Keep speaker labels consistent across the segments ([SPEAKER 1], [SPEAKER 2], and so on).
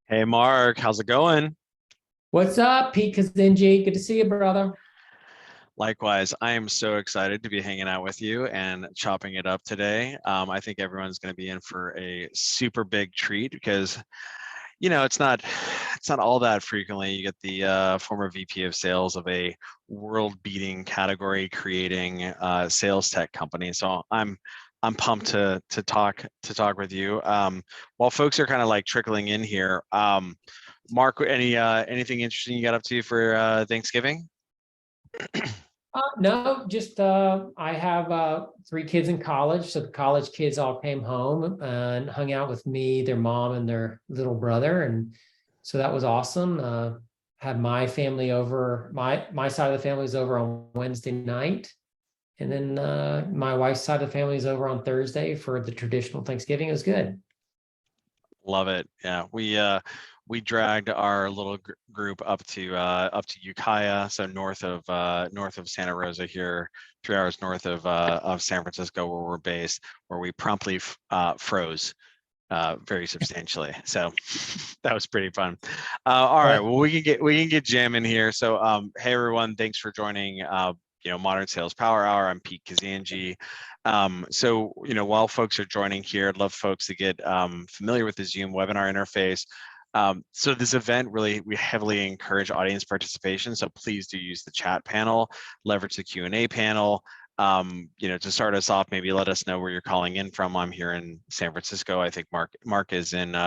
[SPEAKER 1] Hey Mark, how's it going?
[SPEAKER 2] What's up, Pete Kazanjy? Good to see you, brother.
[SPEAKER 1] Likewise, I am so excited to be hanging out with you and chopping it up today. I think everyone's going to be in for a super big treat because it's not all that frequently you get the former VP of sales of a world-beating category-creating sales tech company. So I'm pumped to talk with you. While folks are kind of like trickling in here, Mark, anything interesting you got up to for Thanksgiving?
[SPEAKER 2] No, just I have three kids in college, so the college kids all came home and hung out with me, their mom, and their little brother, and so that was awesome. Had my family over, my side of the family is over on Wednesday night, and then my wife's side of the family is over on Thursday for the traditional Thanksgiving. It was good.
[SPEAKER 1] Love it. Yeah, we dragged our little group up to Ukiah, so north of Santa Rosa here, 3 hours north of San Francisco, where we're based, where we promptly froze very substantially. So that was pretty fun. All right, well we can get jamming here. So hey everyone, thanks for joining. Modern Sales Power Hour. I'm Pete Kazanjy. So while folks are joining here, I'd love folks to get familiar with the Zoom webinar interface. So this event really, we heavily encourage audience participation. So please do use the chat panel, leverage the Q&A panel. To start us off, maybe let us know where you're calling in from. I'm here in San Francisco. I think Mark is in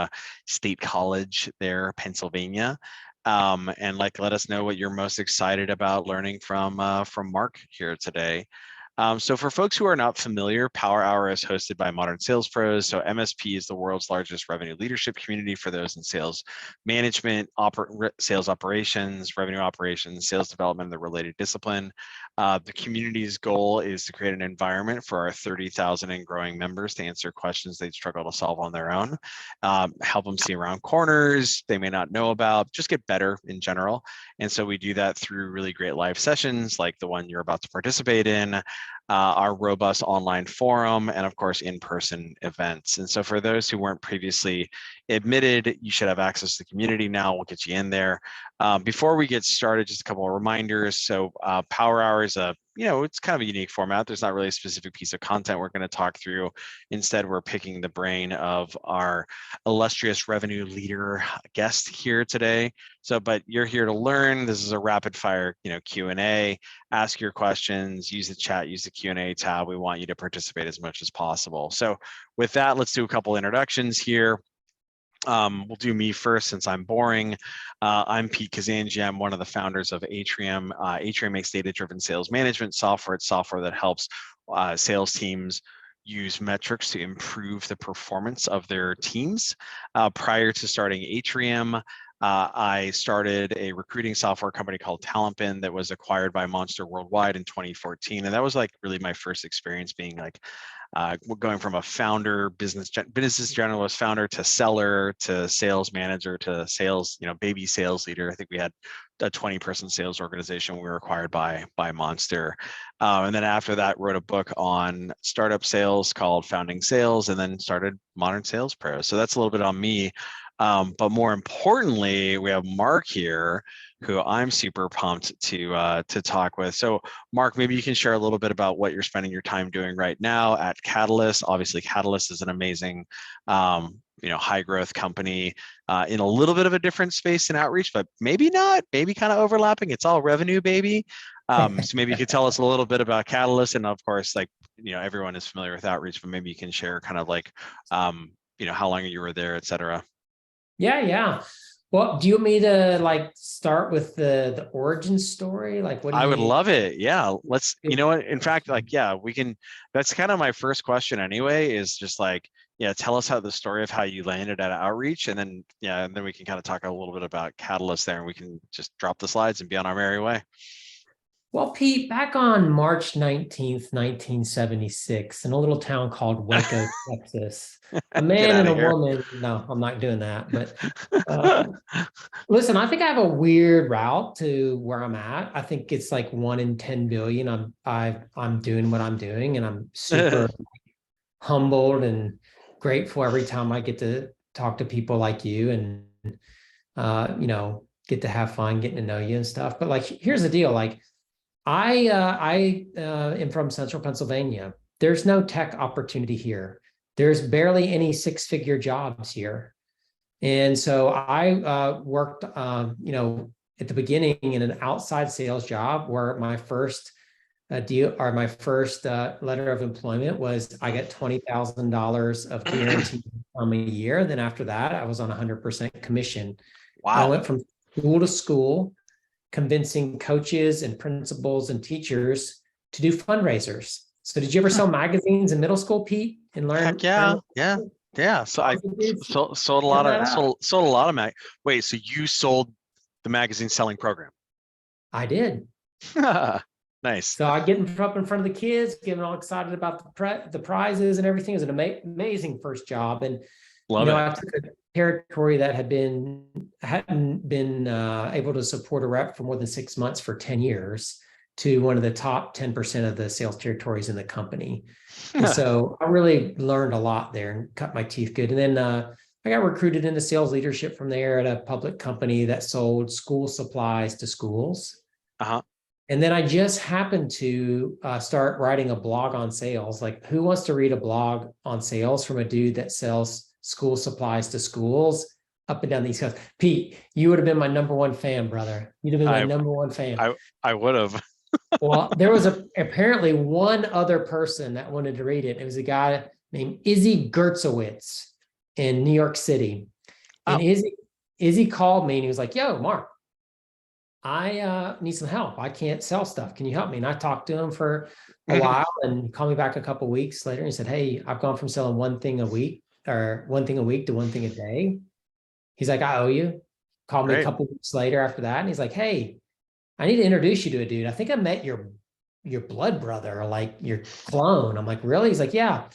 [SPEAKER 1] State College there, Pennsylvania. And let us know what you're most excited about learning from Mark here today. So for folks who are not familiar, Power Hour is hosted by Modern Sales Pros. So MSP is the world's largest revenue leadership community for those in sales management, sales operations, revenue operations, sales development, and the related discipline. The community's goal is to create an environment for our 30,000 and growing members to answer questions they struggle to solve on their own, help them see around corners they may not know about, just get better in general. And so we do that through really great live sessions like the one you're about to participate in, our robust online forum, and of course, in-person events. And so for those who weren't previously admitted, you should have access to the community now. We'll get you in there. Before we get started, just a couple of reminders. So Power Hour is it's kind of a unique format. There's not really a specific piece of content we're going to talk through. Instead, we're picking the brain of our illustrious revenue leader guest here today. So, but you're here to learn. This is a rapid fire, Q&A. Ask your questions, use the chat, use the Q&A tab. We want you to participate as much as possible. So with that, let's do a couple introductions here. We'll do me first since I'm boring. I'm Pete Kazanjy. I'm one of the founders of Atrium. Atrium makes data-driven sales management software. It's software that helps sales teams use metrics to improve the performance of their teams. Prior to starting Atrium, I started a recruiting software company called Talentbin that was acquired by Monster Worldwide in 2014. And that was like really my first experience being like going from a founder, business generalist founder to seller to sales manager to sales, baby sales leader. I think we had a 20-person sales organization when we were acquired by Monster. And then after that, wrote a book on startup sales called Founding Sales, and then started Modern Sales Pros. So that's a little bit on me. But more importantly, we have Mark here, who I'm super pumped to talk with. So Mark, maybe you can share a little bit about what you're spending your time doing right now at Catalyst. Obviously, Catalyst is an amazing, high growth company in a little bit of a different space in outreach, but maybe not, maybe kind of overlapping. It's all revenue, baby. So maybe you could tell us a little bit about Catalyst, and of course, everyone is familiar with outreach, but maybe you can share kind of how long you were there, et cetera.
[SPEAKER 2] Yeah. Well, do you want me to start with the origin story? Like, what do
[SPEAKER 1] I would
[SPEAKER 2] you?
[SPEAKER 1] love it. Yeah. What, in fact, yeah, we can, that's kind of my first question anyway, is just tell us how the story of how you landed at Outreach, and then, and then we can kind of talk a little bit about Catalyst there, and we can just drop the slides and be on our merry way.
[SPEAKER 2] Well, Pete, back on March 19th, 1976, in a little town called Waco, Texas, a
[SPEAKER 1] Get
[SPEAKER 2] man
[SPEAKER 1] out
[SPEAKER 2] and
[SPEAKER 1] of
[SPEAKER 2] a
[SPEAKER 1] here.
[SPEAKER 2] woman, no, I'm not doing that. But listen, I think I have a weird route to where I'm at. I think it's like 1 in 10 billion. I'm doing what I'm doing, and I'm super humbled and grateful every time I get to talk to people like you and get to have fun, getting to know you and stuff. But like, here's the deal. Like I am from Central Pennsylvania. There's no tech opportunity here. There's barely any six-figure jobs here. And so I worked, at the beginning in an outside sales job where my first deal or my first letter of employment was I get $20,000 of guaranteed income a year. Then after that, I was on 100% commission.
[SPEAKER 1] Wow.
[SPEAKER 2] And I went from school to school, convincing coaches and principals and teachers to do fundraisers. So did you ever sell magazines in middle school, Pete, and learn?
[SPEAKER 1] Heck yeah, yeah. So I sold a lot of Wait, so you sold the magazine selling program?
[SPEAKER 2] I did.
[SPEAKER 1] Nice.
[SPEAKER 2] So I get up in front of the kids, getting all excited about the prizes and everything. It was an amazing first job, and I took a territory that hadn't been able to support a rep for more than 6 months for 10 years to one of the top 10% of the sales territories in the company. And so I really learned a lot there and cut my teeth good. And then I got recruited into sales leadership from there at a public company that sold school supplies to schools. And then I just happened to start writing a blog on sales. Like, who wants to read a blog on sales from a dude that sells school supplies to schools up and down the East Coast? Pete, you would have been my number one fan, brother. You'd have been my number one fan.
[SPEAKER 1] I would have.
[SPEAKER 2] Well, there was apparently one other person that wanted to read it. It was a guy named Izzy Gertzowitz in New York City. And Izzy called me and he was like, "Yo, Mark, I need some help. I can't sell stuff. Can you help me?" And I talked to him for a while, and he called me back a couple of weeks later and he said, "Hey, I've gone from selling one thing a week to one thing a day." He's like, "I owe you." Called me a couple of weeks later after that. And he's like, "Hey, I need to introduce you to a dude. I think I met your blood brother, or like your clone." I'm like, "Really?" He's like, "Yeah,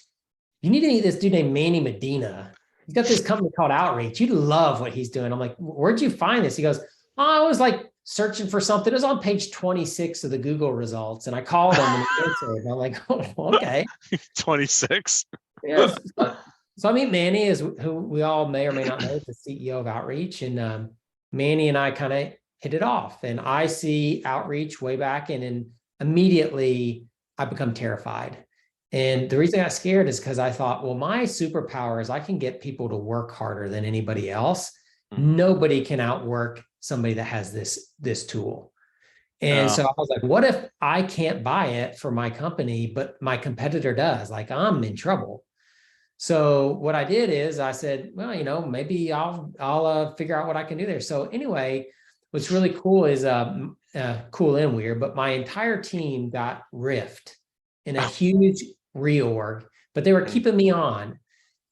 [SPEAKER 2] you need to meet this dude named Manny Medina. He's got this company called Outreach. You'd love what he's doing." I'm like, "Where'd you find this?" He goes, "Oh, I was like searching for something. It was on page 26 of the Google results." And I called him and he answered. And I'm like, "Oh, okay."
[SPEAKER 1] 26.
[SPEAKER 2] Yes. So I meet Manny, is who we all may or may not know, is the CEO of Outreach. And Manny and I kind of hit it off. And I see Outreach way back, and immediately I become terrified. And the reason I got scared is because I thought, well, my superpower is I can get people to work harder than anybody else. Nobody can outwork somebody that has this tool. And so I was like, what if I can't buy it for my company, but my competitor does? Like, I'm in trouble. So what I did is I said, well, maybe I'll figure out what I can do there. So anyway, what's really cool is cool and weird, but my entire team got riffed in a huge reorg, but they were keeping me on.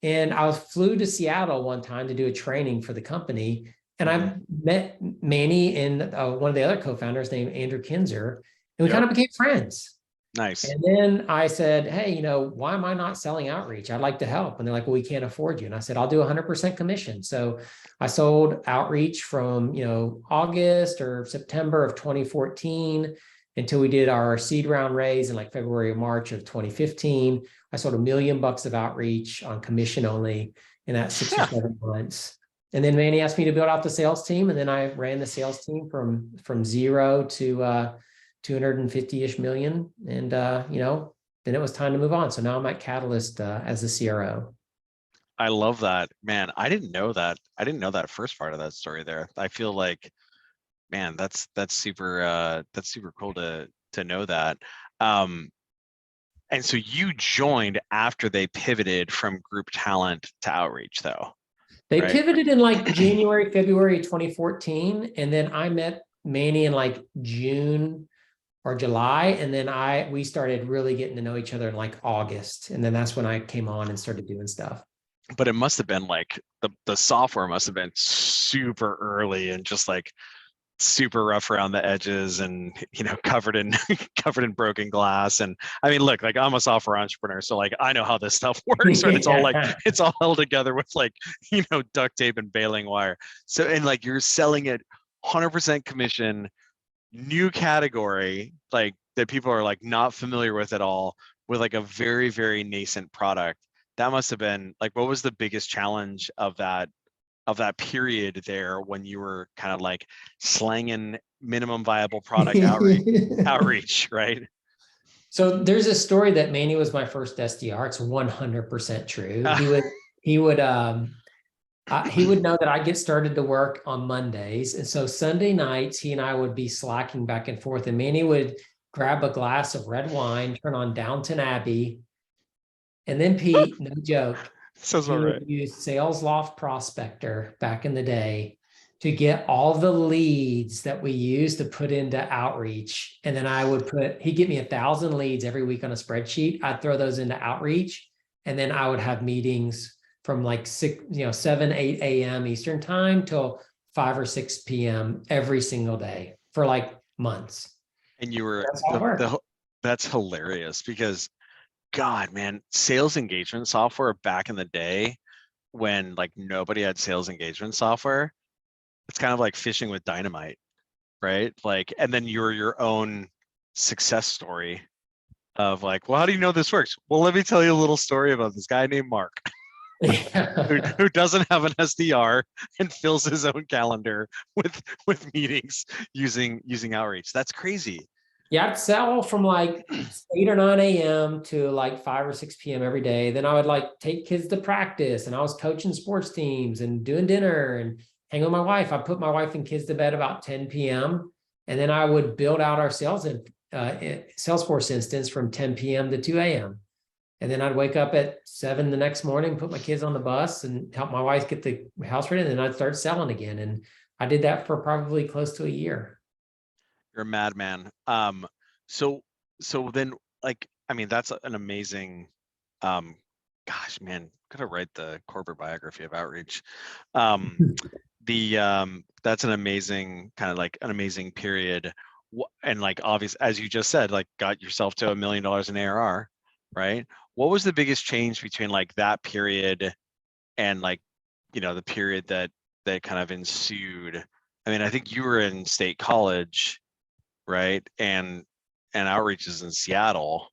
[SPEAKER 2] And I flew to Seattle one time to do a training for the company. And I met Manny and one of the other co-founders named Andrew Kinzer, and we kind of became friends.
[SPEAKER 1] Nice.
[SPEAKER 2] And then I said, "Hey, why am I not selling Outreach? I'd like to help." And they're like, "Well, we can't afford you." And I said, "I'll do 100% commission." So I sold Outreach from, August or September of 2014 until we did our seed round raise in like February or March of 2015. I sold $1 million of Outreach on commission only in that 6 or 7 months. And then Manny asked me to build out the sales team. And then I ran the sales team from zero to 250-ish million. And, then it was time to move on. So now I'm at Catalyst as the CRO.
[SPEAKER 1] I love that, man. I didn't know that. I didn't know that first part of that story there. I feel like, man, that's super cool to know that. And so you joined after they pivoted from group talent to Outreach, though.
[SPEAKER 2] They pivoted in like January, February 2014. And then I met Manny in like June or July. And then we started really getting to know each other in like August. And then that's when I came on and started doing stuff.
[SPEAKER 1] But it must have been like the software must have been super early and just like super rough around the edges and covered in broken glass. And I mean, look, like I'm a software entrepreneur, so like I know how this stuff works, right? It's all like it's all held together with like duct tape and baling wire. So, and like you're selling it 100% commission, new category, like that people are like not familiar with at all, with like a very, very nascent product. That must have been like, what was the biggest challenge of that that period there when you were kind of like slanging minimum viable product outreach, right?
[SPEAKER 2] So there's a story that Manny was my first SDR. It's 100% true. He would know that I get started to work on Mondays. And so Sunday nights, he and I would be slacking back and forth. And Manny would grab a glass of red wine, turn on Downton Abbey. And then Pete, no joke,
[SPEAKER 1] Sounds
[SPEAKER 2] he
[SPEAKER 1] about
[SPEAKER 2] would
[SPEAKER 1] right.
[SPEAKER 2] use Sales Loft Prospector back in the day to get all the leads that we used to put into outreach. And then he'd get me 1,000 leads every week on a spreadsheet. I'd throw those into outreach. And then I would have meetings from like 7, 8 a.m. Eastern time till 5 or 6 p.m. every single day for like months.
[SPEAKER 1] And you were
[SPEAKER 2] That's how it worked.
[SPEAKER 1] that's hilarious because God, man, sales engagement software back in the day when like nobody had sales engagement software, it's kind of like fishing with dynamite, right? Like, and then you're your own success story of like, well, how do you know this works? Well, let me tell you a little story about this guy named Mark who doesn't have an SDR and fills his own calendar with meetings using outreach. That's crazy.
[SPEAKER 2] Yeah, I'd sell from like 8 or 9 a.m. to like 5 or 6 p.m. every day. Then I would like take kids to practice and I was coaching sports teams and doing dinner and hang with my wife. I put my wife and kids to bed about 10 p.m. And then I would build out our Salesforce instance from 10 p.m. to 2 a.m. And then I'd wake up at 7 the next morning, put my kids on the bus and help my wife get the house ready. And then I'd start selling again. And I did that for probably close to a year.
[SPEAKER 1] You're a madman. So then like, I mean, that's an amazing, gosh, man, gotta write the corporate biography of outreach. That's an amazing kind of like an amazing period. And like, obvious, as you just said, like got yourself to $1 million in ARR, right? What was the biggest change between like that period and like, the period that kind of ensued? I mean, I think you were in state college, right? And outreach is in Seattle.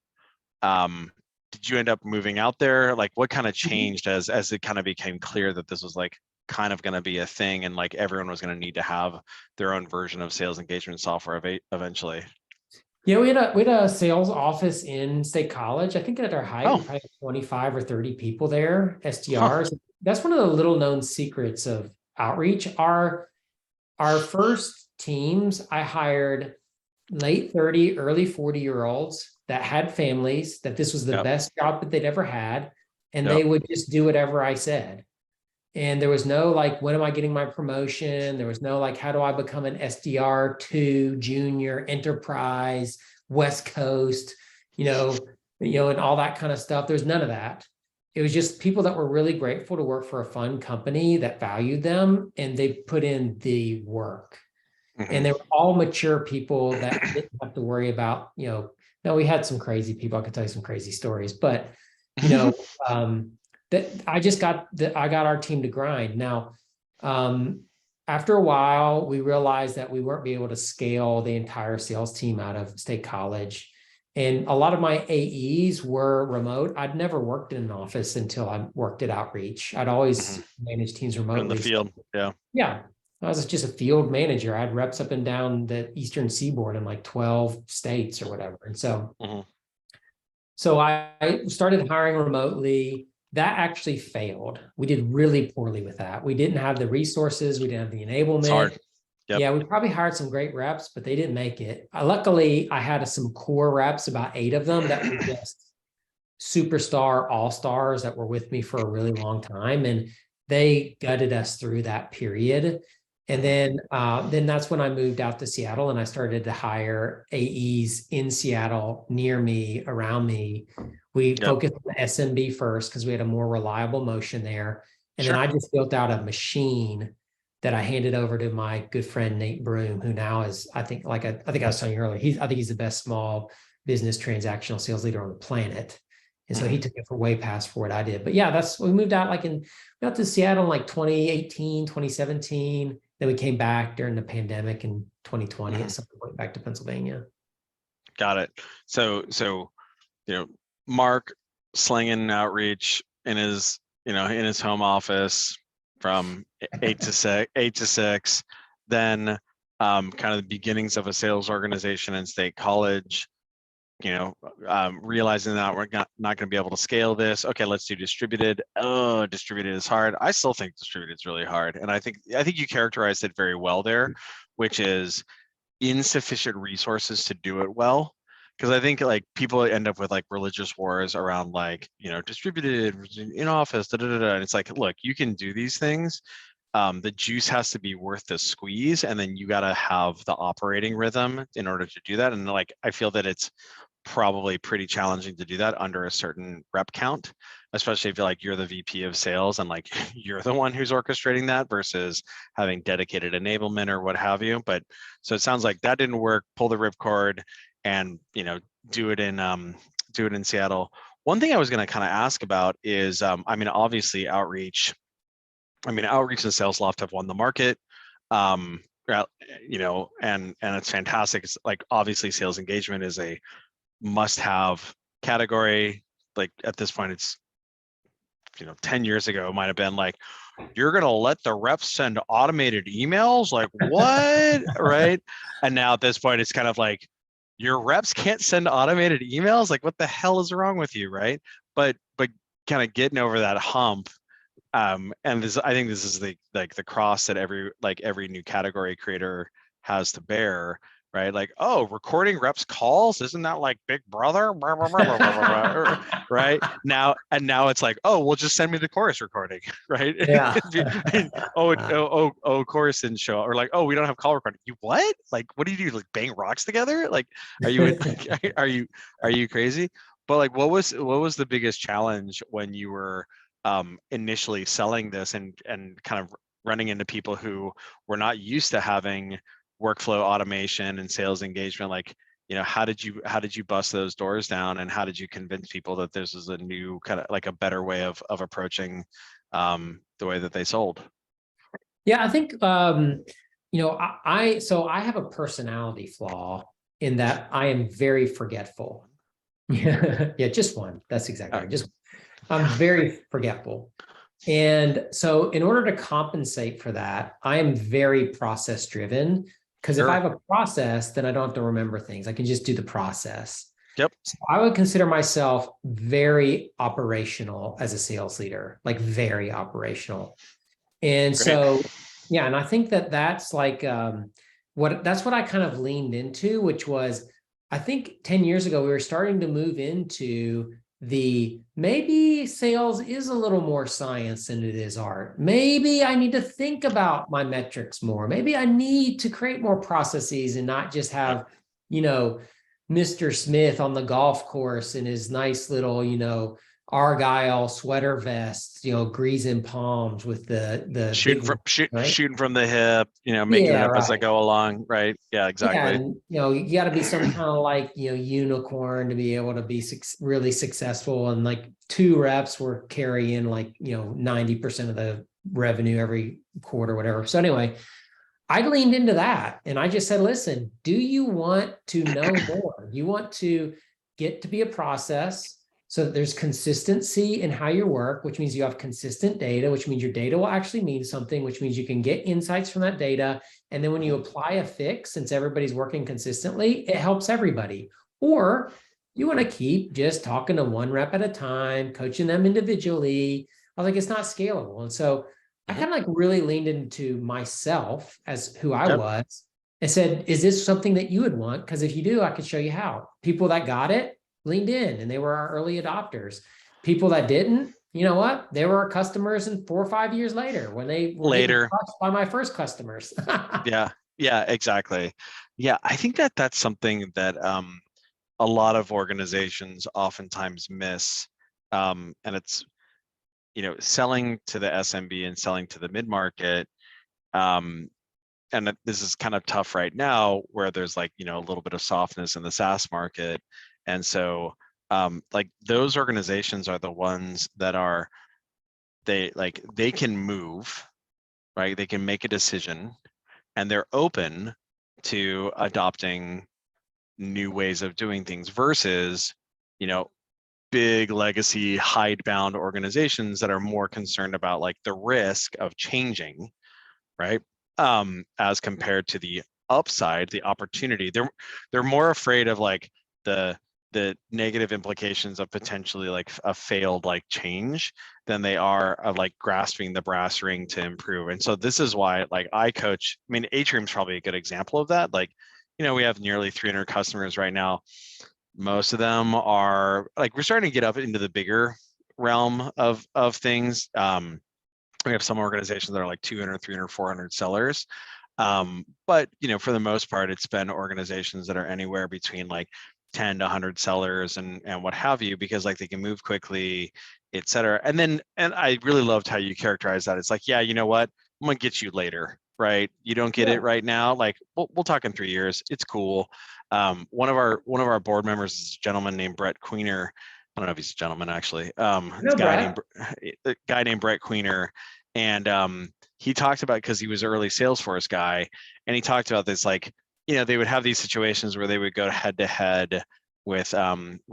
[SPEAKER 1] Did you end up moving out there? Like what kind of changed as it kind of became clear that this was like kind of going to be a thing and like everyone was going to need to have their own version of sales engagement software eventually?
[SPEAKER 2] Yeah, we had a sales office in State College. I think at our height, we
[SPEAKER 1] Oh,
[SPEAKER 2] probably had 25 or 30 people there,
[SPEAKER 1] huh.
[SPEAKER 2] SDRs. That's one of the little known secrets of outreach. Our first teams, I hired late 30, early 40-year-olds that had families, that this was the
[SPEAKER 1] Yep.
[SPEAKER 2] best job that they'd ever had. And
[SPEAKER 1] Yep.
[SPEAKER 2] they would just do whatever I said. And there was no like, when am I getting my promotion? There was no like, how do I become an SDR2 junior enterprise, West Coast, and all that kind of stuff. There's none of that. It was just people that were really grateful to work for a fun company that valued them and they put in the work. And they were all mature people that didn't have to worry about, now we had some crazy people. I could tell you some crazy stories, but um, that I got our team to grind. Now, after a while, we realized that we weren't be able to scale the entire sales team out of State College. And a lot of my AEs were remote. I'd never worked in an office until I worked at Outreach. I'd always managed teams
[SPEAKER 1] In the
[SPEAKER 2] remotely.
[SPEAKER 1] field. Yeah.
[SPEAKER 2] Yeah. I was just a field manager. I had reps up and down the Eastern Seaboard in like 12 states or whatever. And so I started hiring remotely. That actually failed. We did really poorly with that. We didn't have the resources. We didn't have the
[SPEAKER 1] It's hard.
[SPEAKER 2] enablement.
[SPEAKER 1] Yep.
[SPEAKER 2] Yeah, we probably hired some great reps, but they didn't make it. Luckily, I had some core reps, about 8 of them that were just superstar all-stars that were with me for a really long time. And they gutted us through that period. And then that's when I moved out to Seattle and I started to hire AEs in Seattle, near me, around me. We
[SPEAKER 1] Yep.
[SPEAKER 2] focused on the SMB first because we had a more reliable motion there. And
[SPEAKER 1] Sure.
[SPEAKER 2] then I just built out a machine that I handed over to my good friend Nate Broom, who now is, I think I was telling you earlier, I think he's the best small business transactional sales leader on the planet. And so he took it for way past for what I did. But yeah, we moved out out to Seattle in like 2018, 2017. Then we came back during the pandemic in 2020 at some point back to Pennsylvania.
[SPEAKER 1] Got it. So, Mark slinging outreach in his home office, from 8 to 6, then kind of the beginnings of a sales organization in state college, realizing that we're not going to be able to scale this. Okay, let's do distributed. Oh, distributed is hard. I still think distributed is really hard. And I think you characterized it very well there, which is insufficient resources to do it well. Because I think like people end up with like religious wars around like, distributed in office, and it's like, look, you can do these things. The juice has to be worth the squeeze, and then you got to have the operating rhythm in order to do that. And like, I feel that it's probably pretty challenging to do that under a certain rep count, especially if you're the VP of sales and like you're the one who's orchestrating that versus having dedicated enablement or what have you. But so it sounds like that didn't work. Pull the ripcord and do it in Seattle. One thing I was going to kind of ask about is, obviously outreach. Outreach and Sales Loft have won the market. And it's fantastic. It's like, obviously sales engagement is a must-have category. Like at this point, it's 10 years ago, it might have been like, you're gonna let the reps send automated emails? Like what? Right? And now at this point, it's kind of like, your reps can't send automated emails? Like what the hell is wrong with you, right? But kind of getting over that hump. And I think this is the cross that every new category creator has to bear, right? Like, oh, recording reps calls, isn't that like Big Brother? Right now it's like, oh, well, just send me the chorus recording, right?
[SPEAKER 2] Yeah.
[SPEAKER 1] Chorus didn't show up, or like, oh, we don't have call recording. You what? Like, what do you do? Like bang rocks together? Like, are you are you crazy? But like, what was the biggest challenge when you were initially selling this and kind of running into people who were not used to having workflow automation and sales engagement? Like, how did you bust those doors down, and how did you convince people that this is a new kind of like a better way of approaching the way that they sold?
[SPEAKER 2] Yeah, I think so I have a personality flaw in that I am very forgetful. Yeah, just one. That's exactly right. I'm very forgetful. And so in order to compensate for that, I am very process driven, because if I have a process, then I don't have to remember things. I can just do the process.
[SPEAKER 1] Yep.
[SPEAKER 2] So I would consider myself very operational as a sales leader, like very operational. And
[SPEAKER 1] Great.
[SPEAKER 2] so, yeah, and I think that's like that's what I kind of leaned into, which was, I think 10 years ago, we were starting to move into the maybe sales is a little more science than it is art. Maybe I need to think about my metrics more. Maybe I need to create more processes and not just have, Mr. Smith on the golf course in his nice little, Argyle sweater vest, greasing palms with the
[SPEAKER 1] shooting from the hip, making it up as I go along, right? Yeah, exactly.
[SPEAKER 2] Yeah, and you got to be some kind of like unicorn to be able to be really successful. And like 2 reps were carrying like 90% of the revenue every quarter, whatever. So anyway, I leaned into that and I just said, listen, do you want to know more? You want to get to be a process so that there's consistency in how you work, which means you have consistent data, which means your data will actually mean something, which means you can get insights from that data. And then when you apply a fix, since everybody's working consistently, it helps everybody. Or you want to keep just talking to 1 rep at a time, coaching them individually. I was like, it's not scalable. And so I kind of like really leaned into myself as who I was and said, is this something that you would want? Because if you do, I could show you how. People that got it leaned in and they were our early adopters. People that didn't, you know what? They were our customers in 4 or 5 years later when they were getting crushed by my first customers.
[SPEAKER 1] Yeah, exactly. Yeah, I think that's something that a lot of organizations oftentimes miss. And it's, selling to the SMB and selling to the mid-market. And this is kind of tough right now where there's like, a little bit of softness in the SaaS market. And so like those organizations are the ones that they can move, right? They can make a decision and they're open to adopting new ways of doing things versus, big legacy hidebound organizations that are more concerned about like the risk of changing, right? As compared to the upside, the opportunity. They're more afraid of like the negative implications of potentially like a failed like change than they are of like grasping the brass ring to improve. And so this is why like I coach, I mean, Atrium's probably a good example of that. Like, you know, we have nearly 300 customers right now. Most of them are like, we're starting to get up into the bigger realm of things. We have some organizations that are like 200, 300, 400 sellers. But, you know, for the most part, it's been organizations that are anywhere between like 10 to 100 sellers and what have you, because like they can move quickly, et cetera. And I really loved how you characterize that. It's like, yeah, you know what? I'm going to get you later, right? You don't get it right now. Like we'll talk in 3 years. It's cool. One of our board members is a gentleman named Brett Queener. I don't know if he's a gentleman actually. It's a guy named Brett Queener. And he talked about, because he was an early Salesforce guy, and he talked about this, like, you know, they would have these situations where they would go head to head with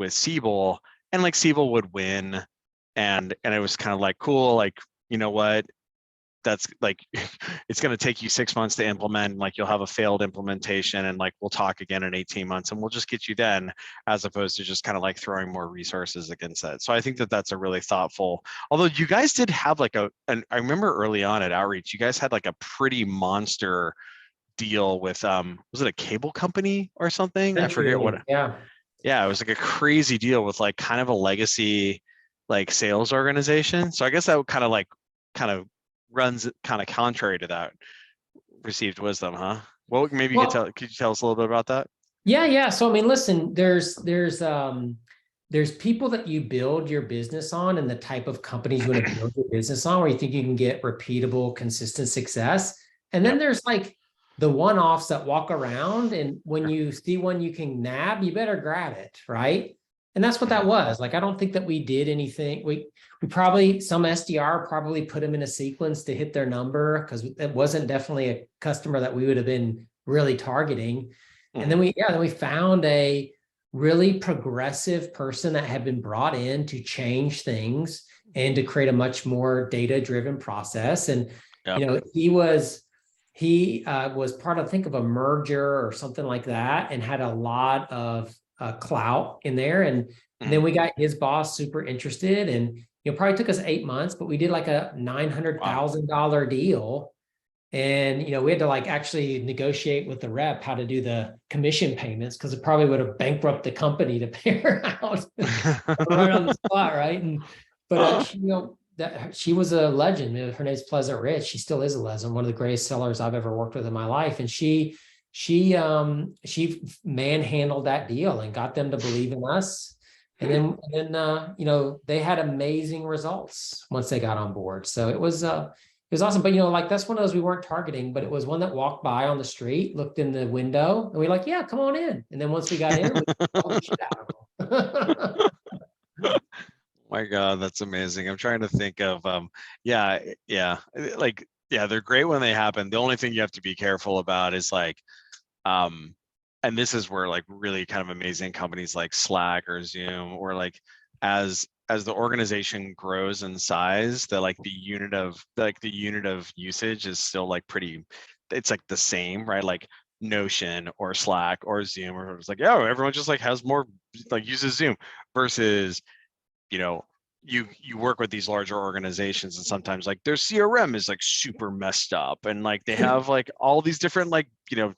[SPEAKER 1] Siebel, and like Siebel would win, and it was kind of like, cool, like, you know what, that's like, it's going to take you 6 months to implement, like you'll have a failed implementation, and like we'll talk again in 18 months and we'll just get you then, as opposed to just kind of like throwing more resources against that. So I think that that's a really thoughtful, although you guys did have like I remember early on at Outreach, you guys had like a pretty monster deal with was it a cable company or something? I forget what. Yeah, it was like a crazy deal with like kind of a legacy like sales organization. So I guess that would kind of runs kind of contrary to that received wisdom, huh? Well, maybe you could you tell us a little bit about that?
[SPEAKER 2] Yeah. So I mean, listen, there's people that you build your business on, and the type of companies you want to build your business on, where you think you can get repeatable, consistent success. And then there's like the one-offs that walk around, and when you see one you can nab, you better grab it, right? And that's what that was. Like, I don't think that we did anything. We probably, some SDR probably put them in a sequence to hit their number, because it wasn't definitely a customer that we would have been really targeting. And then we found a really progressive person that had been brought in to change things and to create a much more data-driven process. And you know, he was part of, think of a merger or something like that, and had a lot of clout in there. And then we got his boss super interested, and it probably took us 8 months, but we did like a $900,000 deal. And, you know, we had to like actually negotiate with the rep how to do the commission payments, because it probably would have bankrupted the company to pay her out right on the spot, right? But you know, that she was a legend. Her name's Pleasant Rich. She still is a legend, one of the greatest sellers I've ever worked with in my life. And she manhandled that deal and got them to believe in us. And then you know, they had amazing results once they got on board. So it was awesome. But you know, like, that's one of those we weren't targeting, but it was one that walked by on the street, looked in the window, and we like, yeah, come on in. And then once we got in, we called the shit out of them.
[SPEAKER 1] My God, that's amazing. I'm trying to think of like, they're great when they happen. The only thing you have to be careful about is like, and this is where like really kind of amazing companies like Slack or Zoom, or like as the organization grows in size, the unit of usage is still like pretty, it's like the same, right? Like Notion or Slack or Zoom, or it's like, oh, everyone just like has more, like uses Zoom, versus, you know, you work with these larger organizations, and sometimes like their CRM is like super messed up, and like they have like all these different, like, you know,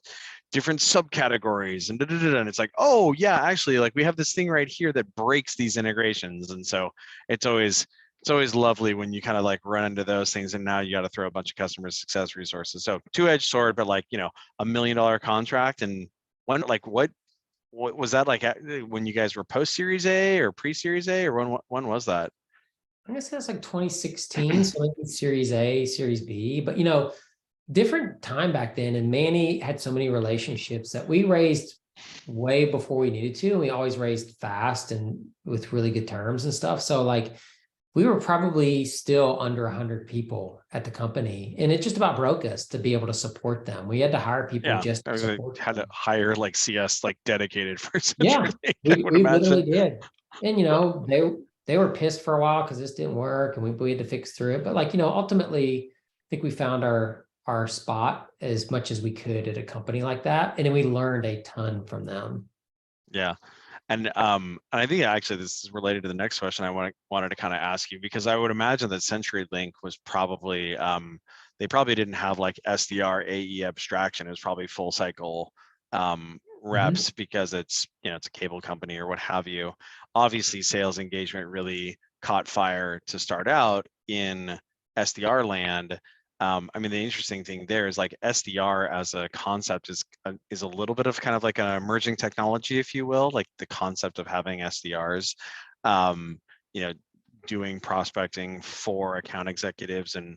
[SPEAKER 1] different subcategories, and and it's like, oh yeah, actually, like we have this thing right here that breaks these integrations. And so it's always lovely when you kind of like run into those things, and now you got to throw a bunch of customer success resources. So two-edged sword, but like, you know, $1 million contract. And when, like, what was that like when you guys were post Series A or pre Series A, or when was that?
[SPEAKER 2] I guess that's like 2016, so like Series A, Series B. But you know, different time back then, and Manny had so many relationships that we raised way before we needed to, and we always raised fast and with really good terms and stuff. So like, we were probably still under 100 people at the company, and it just about broke us to be able to support them. We had to hire people just to support
[SPEAKER 1] had
[SPEAKER 2] them.
[SPEAKER 1] to hire like CS like dedicated for such
[SPEAKER 2] Yeah,
[SPEAKER 1] a thing, I
[SPEAKER 2] we
[SPEAKER 1] would imagine.
[SPEAKER 2] literally did. And they were pissed for a while because this didn't work and we had to fix through it. But like, ultimately, I think we found our spot as much as we could at a company like that. And then we learned a ton from them.
[SPEAKER 1] Yeah. And I think actually this is related to the next question I wanted to kind of ask you, because I would imagine that CenturyLink was probably they probably didn't have like SDR AE abstraction. It was probably full cycle reps because it's it's a cable company or what have you. Obviously, sales engagement really caught fire to start out in SDR land. I mean, the interesting thing there is like SDR as a concept is a little bit of kind of like an emerging technology, if you will, like the concept of having SDRs, um, you know, doing prospecting for account executives and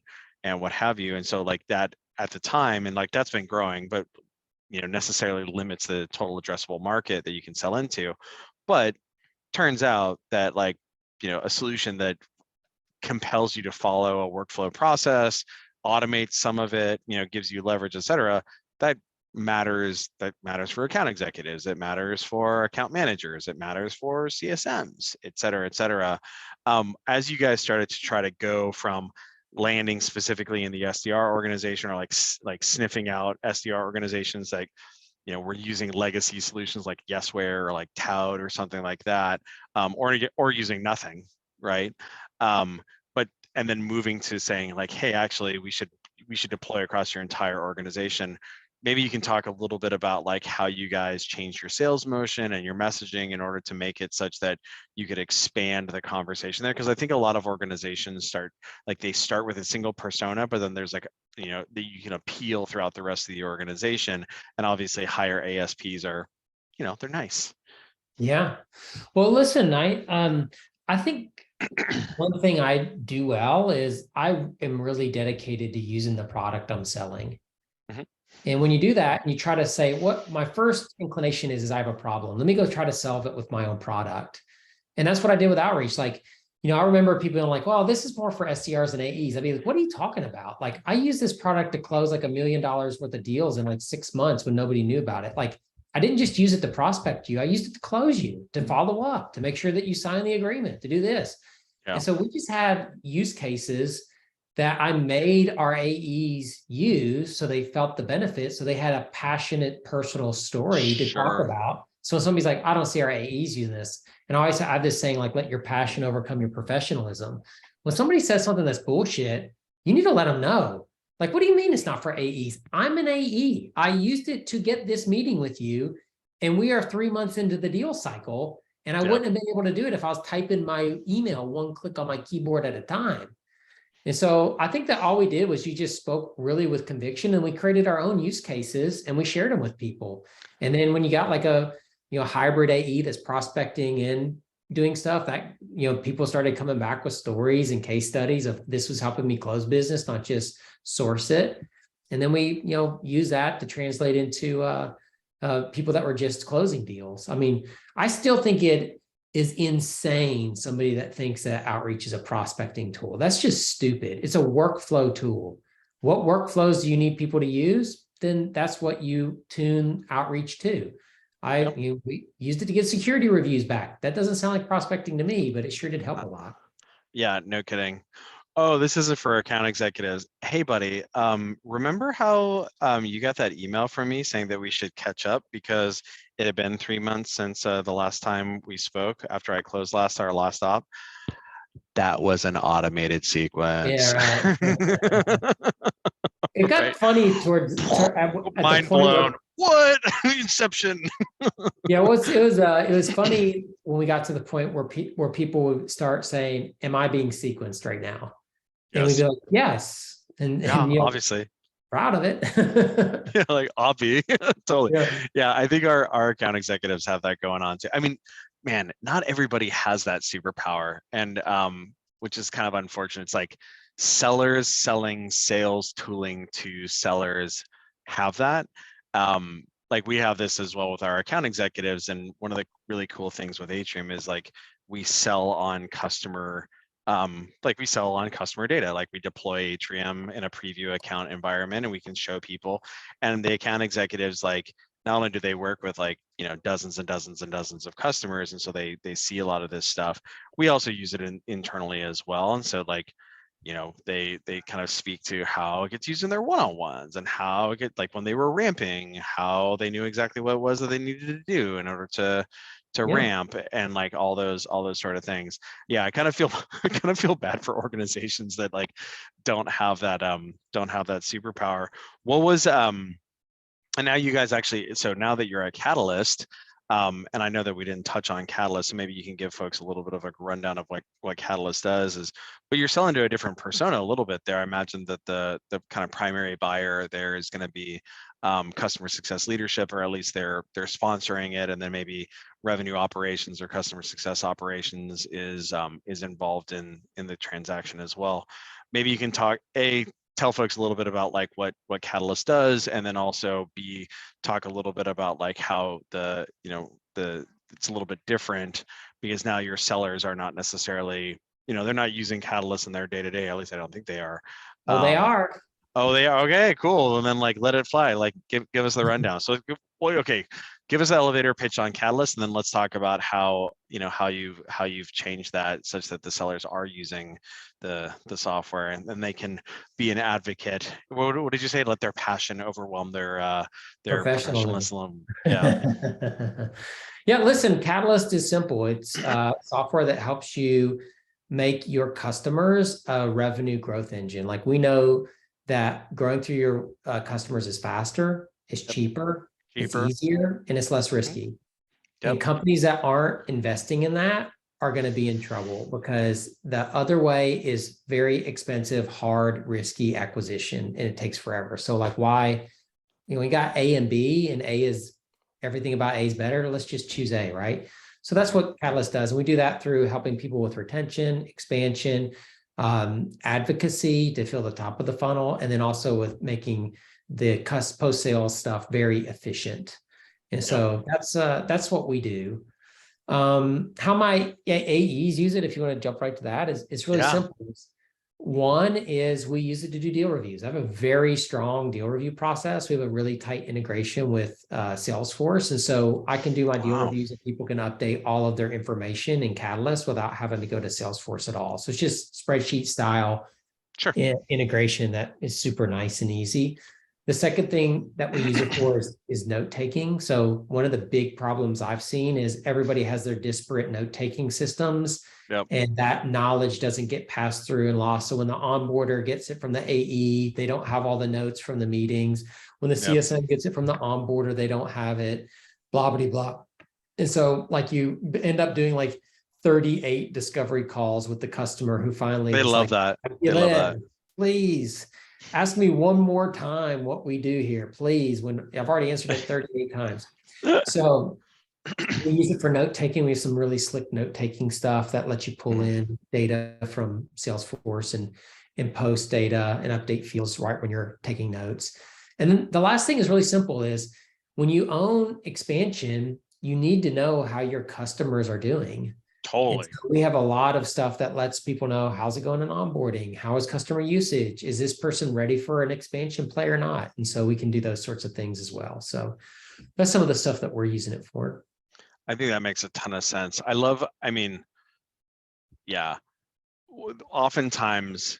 [SPEAKER 1] what have you. And so like that at the time, and like that's been growing, but necessarily limits the total addressable market that you can sell into. But turns out that like, a solution that compels you to follow a workflow process, automate some of it, gives you leverage, et cetera, that matters for account executives, it matters for account managers, it matters for CSMs, et cetera, et cetera. As you guys started to try to go from landing specifically in the SDR organization, or like sniffing out SDR organizations, like we're using legacy solutions like Yesware or like Tout or something like that, or using nothing, right? But and then moving to saying like, hey, actually, we should deploy across your entire organization. Maybe you can talk a little bit about like how you guys changed your sales motion and your messaging in order to make it such that you could expand the conversation there. Because I think a lot of organizations start with a single persona, but then there's like, that you can appeal throughout the rest of the organization. And obviously higher ASPs are, they're nice.
[SPEAKER 2] Yeah. Well, listen, I think one thing I do well is I am really dedicated to using the product I'm selling.
[SPEAKER 1] Mhm.
[SPEAKER 2] And when you do that and you try to say, what my first inclination is I have a problem. Let me go try to solve it with my own product. And that's what I did with outreach. Like, I remember people being like, well, this is more for SDRs and AEs. I'd be like, what are you talking about? Like, I use this product to close like $1 million worth of deals in like 6 months when nobody knew about it. Like, I didn't just use it to prospect you. I used it to close you, to follow up, to make sure that you sign the agreement, to do this.
[SPEAKER 1] Yeah.
[SPEAKER 2] And so we just had use cases that I made our AEs use so they felt the benefit. So they had a passionate personal story to talk
[SPEAKER 1] Sure.
[SPEAKER 2] about. So somebody's like, I don't see our AEs using this. And I always have this saying, like, let your passion overcome your professionalism. When somebody says something that's bullshit, you need to let them know. Like, what do you mean it's not for AEs? I'm an AE. I used it to get this meeting with you. And we are 3 months into the deal cycle. And I wouldn't have been able to do it if I was typing my email one click on my keyboard at a time. And so I think that all we did was you just spoke really with conviction, and we created our own use cases and we shared them with people. And then when you got like a hybrid AE that's prospecting and doing stuff, that people started coming back with stories and case studies of this was helping me close business, not just source it. And then we use that to translate into people that were just closing deals. I mean, I still think it is insane, somebody that thinks that outreach is a prospecting tool. That's just stupid. It's a workflow tool. What workflows do you need people to use? Then that's what you tune outreach to. We used it to get security reviews back. That doesn't sound like prospecting to me, but it sure did help a lot.
[SPEAKER 1] Yeah, no kidding. Oh, this isn't for account executives. Hey, buddy, remember how you got that email from me saying that we should catch up because it had been 3 months since the last time we spoke after I closed our last op? That was an automated sequence.
[SPEAKER 2] Yeah, right. It got
[SPEAKER 1] Right.
[SPEAKER 2] funny at the
[SPEAKER 1] Mind
[SPEAKER 2] point
[SPEAKER 1] blown.
[SPEAKER 2] where
[SPEAKER 1] What? Inception.
[SPEAKER 2] yeah, it was funny when we got to the point where people would start saying, "Am I being sequenced right now?" And we'd
[SPEAKER 1] Yes.
[SPEAKER 2] be like, "Yes," and
[SPEAKER 1] Yeah,
[SPEAKER 2] and
[SPEAKER 1] obviously.
[SPEAKER 2] proud of it.
[SPEAKER 1] Yeah, like obvi. Totally.
[SPEAKER 2] Yeah,
[SPEAKER 1] Yeah, I think our account executives have that going on too. I mean, man, not everybody has that superpower, and which is kind of unfortunate. It's like sellers selling sales tooling to sellers have that. Like we have this as well with our account executives, and one of the really cool things with Atrium is like we sell on customer data. Like we deploy Atrium in a preview account environment and we can show people, and the account executives like not only do they work with like, dozens and dozens and dozens of customers, and so they see a lot of this stuff. We also use it internally as well. And so like, they kind of speak to how it gets used in their one-on-ones, and how it get, like when they were ramping, how they knew exactly what it was that they needed to do in order to
[SPEAKER 2] Yeah.
[SPEAKER 1] ramp, and like all those sort of things. Yeah, I kind of feel I kind of feel bad for organizations that like don't have that superpower. What was and now you guys actually, so now that you're at Catalyst, and I know that we didn't touch on Catalyst, so maybe you can give folks a little bit of a rundown of what Catalyst does is, but you're selling to a different persona a little bit there. I imagine that the kind of primary buyer there is going to be customer success leadership, or at least they're sponsoring it, and then maybe revenue operations or customer success operations is involved in the transaction as well. Maybe you can tell folks a little bit about like what Catalyst does, and then also talk a little bit about like how it's a little bit different, because now your sellers are not necessarily, they're not using Catalyst in their day-to-day, at least I don't think they are.
[SPEAKER 2] Oh, they are.
[SPEAKER 1] Oh, they are. Okay, cool. And then like let it fly. Like give us the rundown. So okay, give us the elevator pitch on Catalyst, and then let's talk about how you've changed that such that the sellers are using the software, and then they can be an advocate. What did you say? Let their passion overwhelm their
[SPEAKER 2] Professionally.
[SPEAKER 1] professionalism. Yeah.
[SPEAKER 2] Yeah, listen, Catalyst is simple. It's software that helps you make your customers a revenue growth engine. Like we know that growing through your customers is faster, it's
[SPEAKER 1] Yep.
[SPEAKER 2] cheaper, it's
[SPEAKER 1] Cheaper.
[SPEAKER 2] easier, and it's less
[SPEAKER 1] Mhm.
[SPEAKER 2] risky.
[SPEAKER 1] Yep.
[SPEAKER 2] And companies that aren't investing in that are going to be in trouble, because the other way is very expensive, hard, risky acquisition, and it takes forever. So like why, we got A and B, and A is everything about A is better. Let's just choose A, right? So that's what Catalyst does. And we do that through helping people with retention, expansion, advocacy to fill the top of the funnel, and then also with making the post-sales stuff very efficient. And so that's what we do. How my AEs use it, if you want to jump right to that, is it's really simple. One is we use it to do deal reviews. I have a very strong deal review process. We have a really tight integration with Salesforce. And so I can do my deal reviews, and people can update all of their information in Catalyst without having to go to Salesforce at all. So it's just spreadsheet style integration that is super nice and easy. The second thing that we use it for is note taking. So one of the big problems I've seen is everybody has their disparate note taking systems.
[SPEAKER 1] Yep.
[SPEAKER 2] And that knowledge doesn't get passed through and lost. So when the onboarder gets it from the AE, they don't have all the notes from the meetings. When the CSM gets it from the onboarder, they don't have it, blah, blah, blah. And so like you end up doing like 38 discovery calls with the customer who finally
[SPEAKER 1] They love
[SPEAKER 2] like,
[SPEAKER 1] that. They love that.
[SPEAKER 2] Please ask me one more time what we do here, please, when I've already answered it 38 times. So we use it for note taking. We have some really slick note taking stuff that lets you pull in data from Salesforce and post data and update fields right when you're taking notes. And then the last thing is really simple is when you own expansion, you need to know how your customers are doing.
[SPEAKER 1] Totally.
[SPEAKER 2] So we have a lot of stuff that lets people know how's it going in onboarding, how is customer usage, is this person ready for an expansion play or not? And so we can do those sorts of things as well. So that's some of the stuff that we're using it for.
[SPEAKER 1] I think that makes a ton of sense. Yeah, oftentimes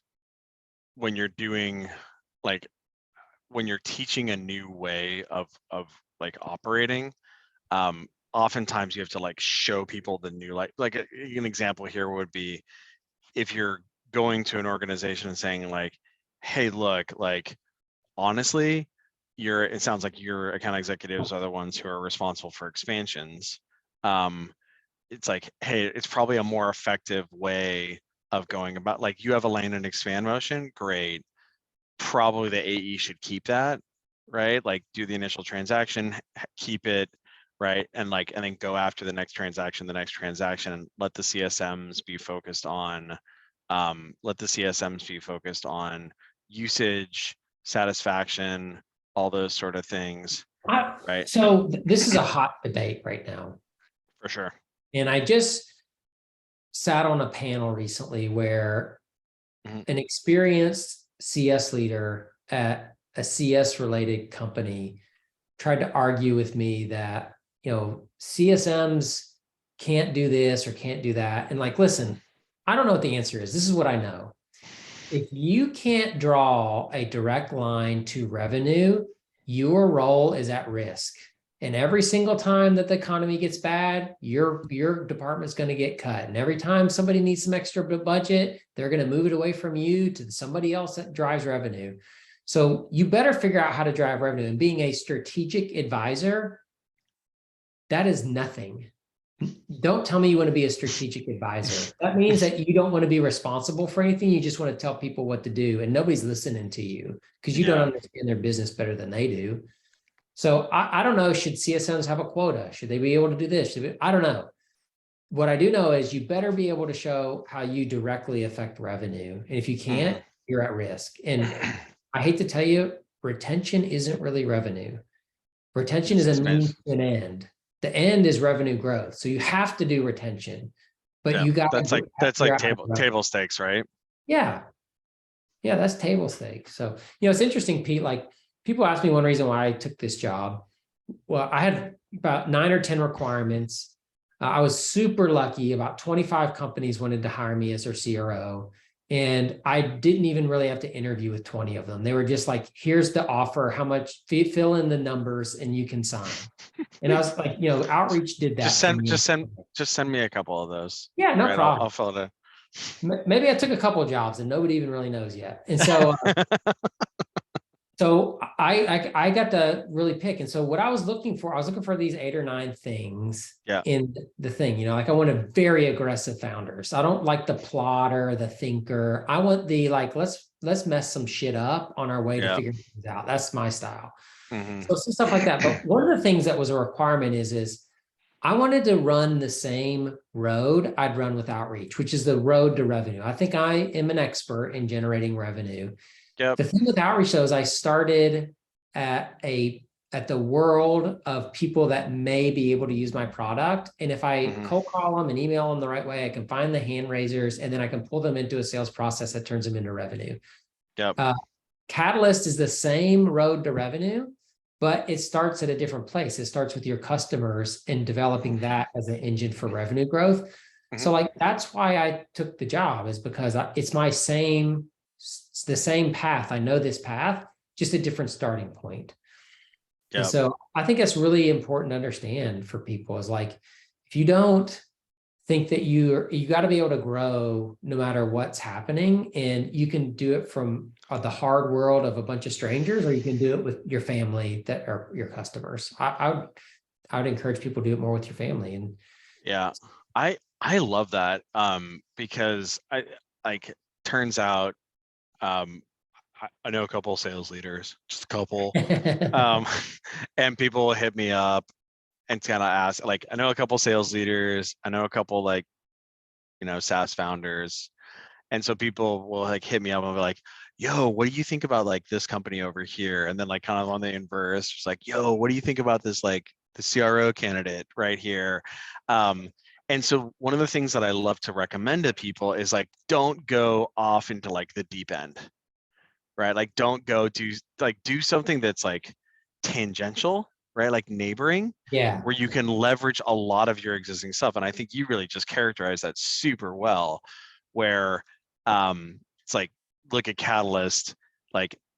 [SPEAKER 1] when you're doing like when you're teaching a new way of like operating, oftentimes you have to like show people the new, like an example here would be if you're going to an organization and saying like, hey, look, like honestly, it sounds like your account executives are the ones who are responsible for expansions. It's like, hey, it's probably a more effective way of going about, like you have a land and expand motion, great. Probably the AE should keep that, right? Like do the initial transaction, keep it, right? And then go after the next transaction, and let the CSMs be focused on, usage, satisfaction, all those sort of things, right?
[SPEAKER 2] So this is a hot debate right now.
[SPEAKER 1] For sure.
[SPEAKER 2] And I just sat on a panel recently where an experienced CS leader at a CS related company tried to argue with me that, CSMs can't do this or can't do that. And like, listen, I don't know what the answer is. This is what I know. If you can't draw a direct line to revenue, your role is at risk. And every single time that the economy gets bad, your department's going to get cut. And every time somebody needs some extra budget, they're going to move it away from you to somebody else that drives revenue. So you better figure out how to drive revenue. And being a strategic advisor, that is nothing. Don't tell me you want to be a strategic advisor. That means that you don't want to be responsible for anything. You just want to tell people what to do, and nobody's listening to you because you don't understand their business better than they do. So I don't know, should CSMs have a quota? Should they be able to do this? I don't know. What I do know is you better be able to show how you directly affect revenue. And if you can't, you're at risk. And I hate to tell you, retention isn't really revenue. Retention is a means to an end. The end is revenue growth. So you have to do retention, but you got
[SPEAKER 1] that's like table stakes, right?
[SPEAKER 2] Yeah. Yeah, that's table stakes. So, it's interesting, Pete, like people ask me one reason why I took this job. Well, I had about 9 or 10 requirements. I was super lucky. About 25 companies wanted to hire me as their CRO. And I didn't even really have to interview with 20 of them. They were just like, here's the offer, how much, fill in the numbers and you can sign. And I was like, outreach did that.
[SPEAKER 1] Just send me a couple of those.
[SPEAKER 2] Yeah, no problem.
[SPEAKER 1] I'll fill it in.
[SPEAKER 2] Maybe I took a couple of jobs and nobody even really knows yet. And so, so I got to really pick. And so what I was looking for these 8 or 9 things in the thing, like I want a very aggressive founders. I don't like the plotter, the thinker. I want the, like, let's mess some shit up on our way to figure things out. That's my style. So some stuff like that. But one of the things that was a requirement is I wanted to run the same road I'd run with outreach, which is the road to revenue. I think I am an expert in generating revenue. Yep. The thing with outreach though is I started at the world of people that may be able to use my product. And if I cold call them and email them the right way, I can find the hand raisers and then I can pull them into a sales process that turns them into revenue. Yep. Catalyst is the same road to revenue, but it starts at a different place. It starts with your customers and developing that as an engine for revenue growth. So like, that's why I took the job, is because it's the same path. I know this path, just a different starting point. Yep. And so I think that's really important to understand for people, is like, if you don't think that you got to be able to grow no matter what's happening, and you can do it from the hard world of a bunch of strangers, or you can do it with your family that are your customers. I would encourage people to do it more with your family. And
[SPEAKER 1] I love that, because turns out I know a couple of sales leaders, just a couple, and people will hit me up and kind of ask, like, I know a couple sales leaders, I know a couple SaaS founders, and so people will hit me up and be like, yo, what do you think about this company over here? And then kind of on the inverse, it's like, yo, what do you think about this the CRO candidate right here? And so one of the things that I love to recommend to people is don't go off into the deep end, right? Don't go do something that's tangential, right? Neighboring, where you can leverage a lot of your existing stuff. And I think you really just characterized that super well, where it's look at Catalyst.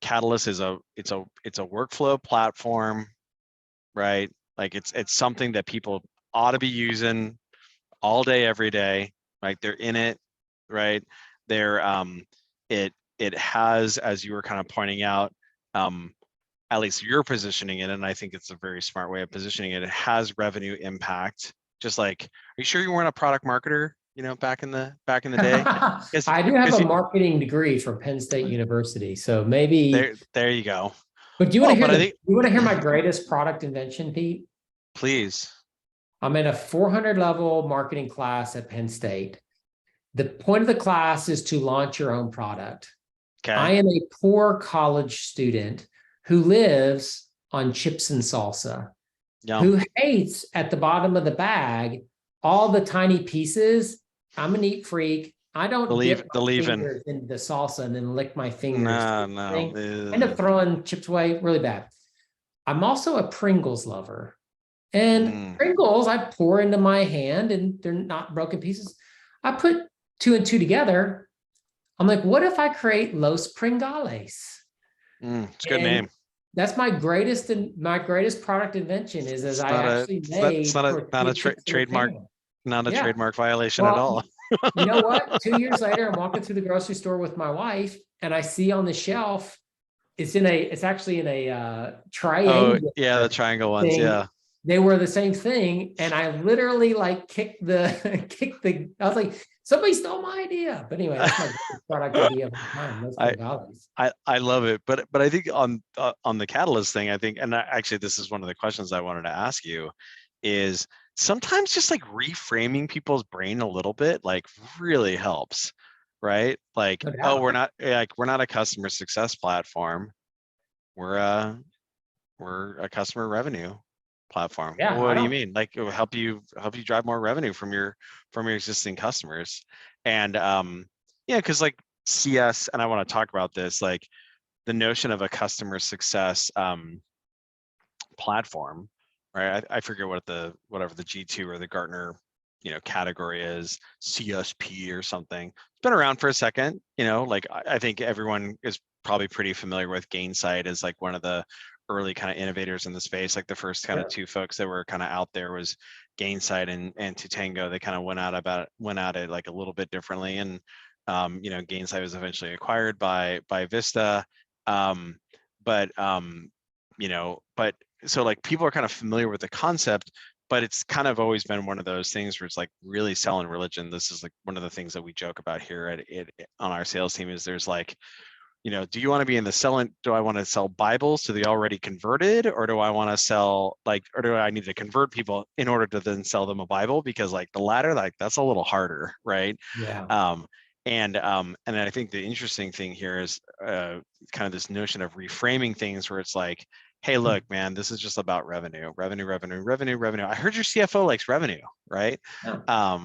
[SPEAKER 1] Catalyst is it's a workflow platform, right? It's something that people ought to be using all day, every day, right? They're in it, right? They're it has, as you were kind of pointing out, at least you're positioning it, and I think it's a very smart way of positioning it. It has revenue impact. Just are you sure you weren't a product marketer, back in the day?
[SPEAKER 2] I do have a marketing degree from Penn State University, so maybe
[SPEAKER 1] there you go.
[SPEAKER 2] But do you want to hear my greatest product invention, Pete?
[SPEAKER 1] Please.
[SPEAKER 2] I'm in a 400 level marketing class at Penn State. The point of the class is to launch your own product. Okay. I am a poor college student who lives on chips and salsa, who hates at the bottom of the bag all the tiny pieces. I'm a neat freak. I don't dip my fingers into the salsa and then lick my fingers.
[SPEAKER 1] No.
[SPEAKER 2] I end up throwing chips away really bad. I'm also a Pringles lover. And
[SPEAKER 1] Mm,
[SPEAKER 2] Pringles, I pour into my hand and they're not broken pieces. I put two and two together. I'm like, what if I create Los Pringales?
[SPEAKER 1] it's a good
[SPEAKER 2] And
[SPEAKER 1] name.
[SPEAKER 2] that's my greatest product invention is as
[SPEAKER 1] It's
[SPEAKER 2] I
[SPEAKER 1] not a,
[SPEAKER 2] actually
[SPEAKER 1] it's
[SPEAKER 2] made
[SPEAKER 1] not a, not a
[SPEAKER 2] tortilla chips in a
[SPEAKER 1] trademark,
[SPEAKER 2] pan.
[SPEAKER 1] not a
[SPEAKER 2] Yeah.
[SPEAKER 1] trademark violation at
[SPEAKER 2] Well,
[SPEAKER 1] all.
[SPEAKER 2] you know what? 2 years later, I'm walking through the grocery store with my wife, and I see on the shelf, it's actually in a
[SPEAKER 1] Oh
[SPEAKER 2] triangular
[SPEAKER 1] yeah, the triangle ones.
[SPEAKER 2] thing.
[SPEAKER 1] Yeah.
[SPEAKER 2] They were the same thing, and I literally like kicked the I was like, somebody stole my idea. But anyway, that's my product idea of the time. Those
[SPEAKER 1] I,
[SPEAKER 2] Bengals.
[SPEAKER 1] I love it, but I think on the catalyst thing, I think, and actually this is one of the questions I wanted to ask you, is sometimes just like reframing people's brain a little bit, like really helps, right? Like,
[SPEAKER 2] No
[SPEAKER 1] oh,
[SPEAKER 2] doubt.
[SPEAKER 1] we're not a customer success platform, we're a customer revenue platform.
[SPEAKER 2] Yeah,
[SPEAKER 1] Well, what
[SPEAKER 2] I
[SPEAKER 1] do you
[SPEAKER 2] don't.
[SPEAKER 1] mean? Like, it will help you drive more revenue from your existing customers, and yeah, because like CS, and I want to talk about this, like the notion of a customer success platform, right? I forget what whatever the G2 or the Gartner, category is, CSP or something. It's been around for a second, like I think everyone is probably pretty familiar with Gainsight as like one of the early kind of innovators in the space. Like the first kind of two folks that were kind of out there was Gainsight and Tutango. They kind of went at it like a little bit differently, and Gainsight was eventually acquired by Vista. Um, but but so like people are kind of familiar with the concept, but it's kind of always been one of those things where it's like really selling religion. This is like one of the things that we joke about here at it on our sales team is there's like, do you want to be in the selling, do I want to sell Bibles to the already converted, or do I want to sell like, or do I need to convert people in order to then sell them a Bible? Because like the latter, like that's a little harder, right?
[SPEAKER 2] Yeah.
[SPEAKER 1] And I think the interesting thing here is kind of this notion of reframing things where it's like, hey, look, man, this is just about revenue. I heard your CFO likes revenue, right?
[SPEAKER 2] Yeah.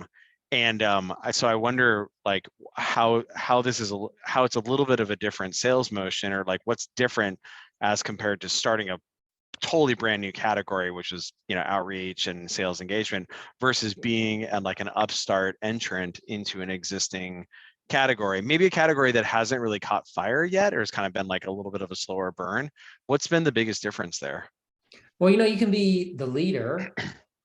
[SPEAKER 1] So I wonder like how how it's a little bit of a different sales motion, or like what's different as compared to starting a totally brand new category, which is outreach and sales engagement, versus being like an upstart entrant into an existing category, maybe a category that hasn't really caught fire yet, or has kind of been like a little bit of a slower burn. What's been the biggest difference there?
[SPEAKER 2] Well, you can be the leader,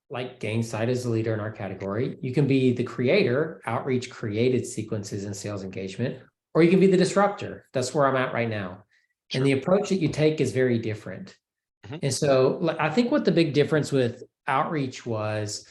[SPEAKER 2] like Gainsight is the leader in our category. You can be the creator, outreach created sequences and sales engagement, or you can be the disruptor. That's where I'm at right now. And
[SPEAKER 1] Sure.
[SPEAKER 2] the approach that you take is very different.
[SPEAKER 1] Mm-hmm.
[SPEAKER 2] And so I think what the big difference with outreach was,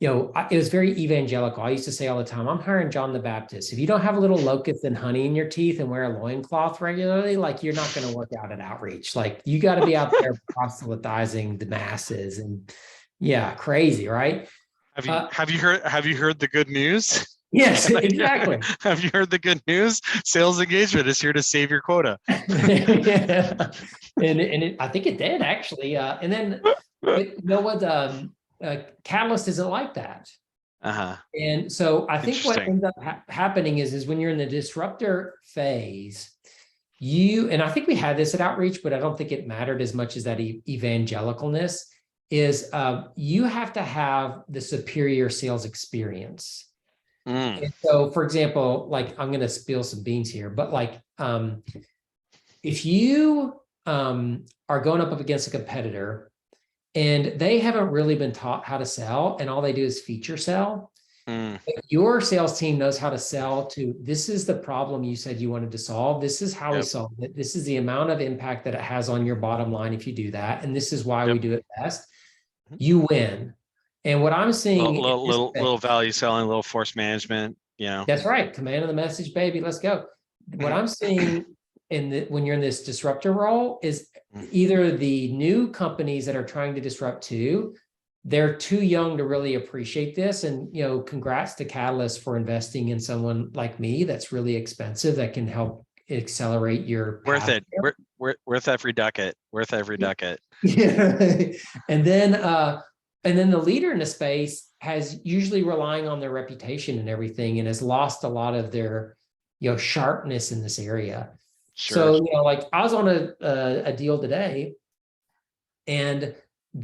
[SPEAKER 2] it was very evangelical. I used to say all the time, I'm hiring John the Baptist. If you don't have a little locust and honey in your teeth and wear a loincloth regularly, like you're not going to work out at outreach. Like you got to be out there proselytizing the masses and yeah, crazy, right?
[SPEAKER 1] Have you heard the good news?
[SPEAKER 2] Yes, exactly.
[SPEAKER 1] Have you heard the good news? Sales engagement is here to save your quota.
[SPEAKER 2] Yeah. I think it did actually. And then, but you know what? Catalyst isn't like that.
[SPEAKER 1] Uh-huh.
[SPEAKER 2] And so I think what
[SPEAKER 1] Interesting.
[SPEAKER 2] ends up happening is when you're in the disruptor phase, and I think we had this at outreach, but I don't think it mattered as much as that evangelicalness is you have to have the superior sales experience. And so, for example, like I'm going to spill some beans here, but like if you are going up against a competitor and they haven't really been taught how to sell and all they do is feature sell, your sales team knows how to sell to, this is the problem you said you wanted to solve. This is how we solve it. This is the amount of impact that it has on your bottom line if you do that. And this is why we do it best. You win. And what I'm seeing in this
[SPEAKER 1] little value selling, little force management,
[SPEAKER 2] that's right. Command of the message, baby. Let's go. What I'm seeing when you're in this disruptor role is either the new companies that are trying to disrupt too, they're too young to really appreciate this. And, congrats to Catalyst for investing in someone like me that's really expensive that can help accelerate your
[SPEAKER 1] worth
[SPEAKER 2] path.
[SPEAKER 1] it. Worth every ducat. Worth every ducat.
[SPEAKER 2] Yeah. And then the leader in the space has usually relying on their reputation and everything and has lost a lot of their, sharpness in this area.
[SPEAKER 1] Sure.
[SPEAKER 2] So, like I was on a deal today And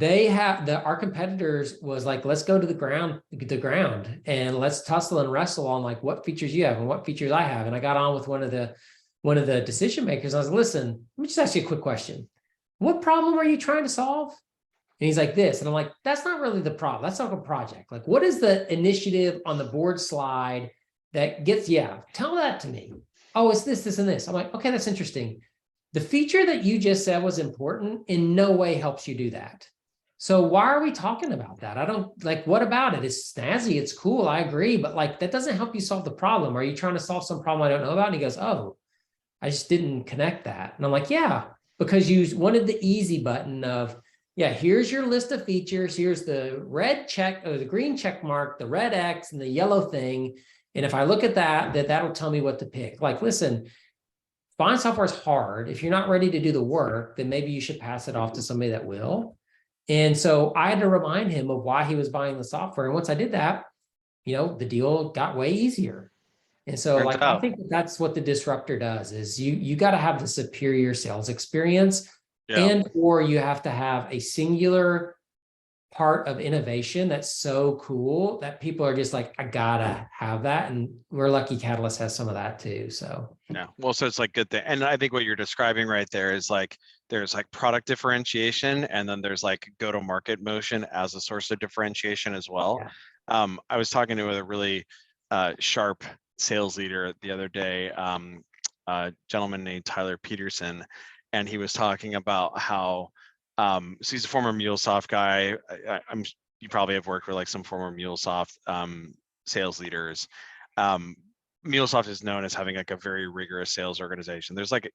[SPEAKER 2] our competitors was like, let's go to the ground and let's tussle and wrestle on like what features you have and what features I have. And I got on with one of the decision makers. I was like, listen, let me just ask you a quick question. What problem are you trying to solve? And he's like this. And I'm like, that's not really the problem. That's not a project. Like, what is the initiative on the board slide that gets, tell that to me. Oh, it's this, this, and this. I'm like, okay, that's interesting. The feature that you just said was important in no way helps you do that. So why are we talking about that? I don't like, what about it? It's snazzy. It's cool. I agree. But like, that doesn't help you solve the problem. Are you trying to solve some problem I don't know about? And he goes, oh, I just didn't connect that. And I'm like, yeah, because you wanted the easy button of, here's your list of features. Here's the red check or the green check mark, the red X and the yellow thing. And if I look at that'll tell me what to pick. Like, listen, buying software is hard. If you're not ready to do the work, then maybe you should pass it off to somebody that will. And so I had to remind him of why he was buying the software. And once I did that, the deal got way easier. And so
[SPEAKER 1] Turns
[SPEAKER 2] like, I
[SPEAKER 1] out.
[SPEAKER 2] think that's what the disruptor does is you got to have the superior sales experience or you have to have a singular part of innovation that's so cool that people are just like, I gotta have that. And we're lucky Catalyst has some of that too. So
[SPEAKER 1] yeah, well, so it's like good thing. And I think what you're describing right there is like, there's like product differentiation and then there's like go-to-market motion as a source of differentiation as well. I was talking to a really sharp sales leader the other day, a gentleman named Tyler Peterson, and he was talking about how, so he's a former MuleSoft guy. You probably have worked with like some former MuleSoft sales leaders. MuleSoft is known as having like a very rigorous sales organization. There's like,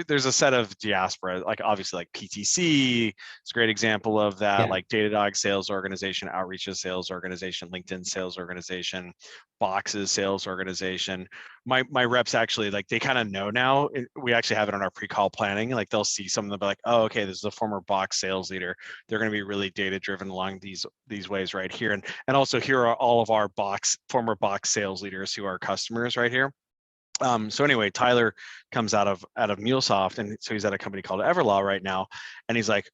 [SPEAKER 1] there's a set of diaspora, like obviously like PTC, it's a great example of that, like Datadog sales organization, Outreach's sales organization, LinkedIn sales organization, Box's sales organization. My reps actually, like they kind of know now, we actually have it on our pre-call planning, like they'll see something, they'll be like, oh, okay, this is a former Box sales leader. They're going to be really data driven along these ways right here. And also here are all of our former Box sales leaders who are customers right here. So anyway, Tyler comes out of MuleSoft, and so he's at a company called Everlaw right now, and he's like,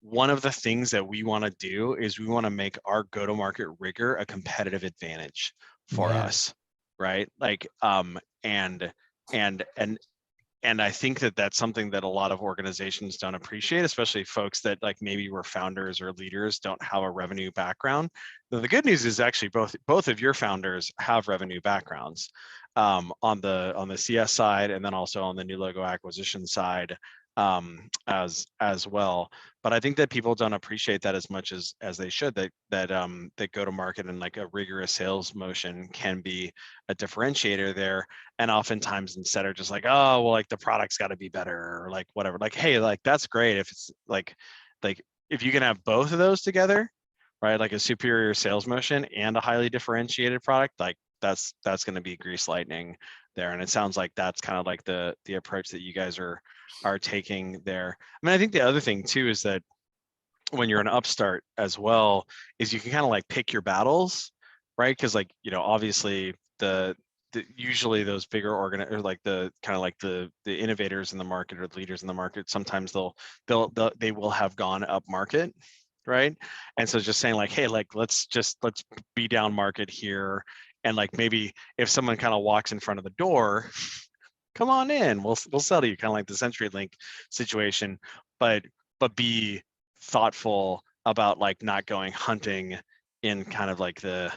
[SPEAKER 1] one of the things that we want to do is we want to make our go-to-market rigor a competitive advantage for us, right? Like, and I think that that's something that a lot of organizations don't appreciate, especially folks that like maybe were founders or leaders, don't have a revenue background. The good news is actually both of your founders have revenue backgrounds, on the CS side, and then also on the new logo acquisition side, as well. But I think that people don't appreciate that as much as they should, that go to market and like a rigorous sales motion can be a differentiator there. And oftentimes instead are just like, oh, well, like the product's got to be better, or like whatever. Like, hey, like that's great if it's like if you can have both of those together, right? Like a superior sales motion and a highly differentiated product, like that's going to be grease lightning there. And it sounds like that's kind of like the approach that you guys are taking there. I mean, I think the other thing too is that when you're an upstart as well, is you can kind of like pick your battles, right? Because like, obviously usually those bigger or like the kind of like the innovators in the market or the leaders in the market, sometimes they will have gone up market, right? And so just saying like, hey, like let's be down market here. And like maybe if someone kind of walks in front of the door, come on in, we'll sell to you, kind of like the CenturyLink situation, but be thoughtful about like not going hunting in kind of like the,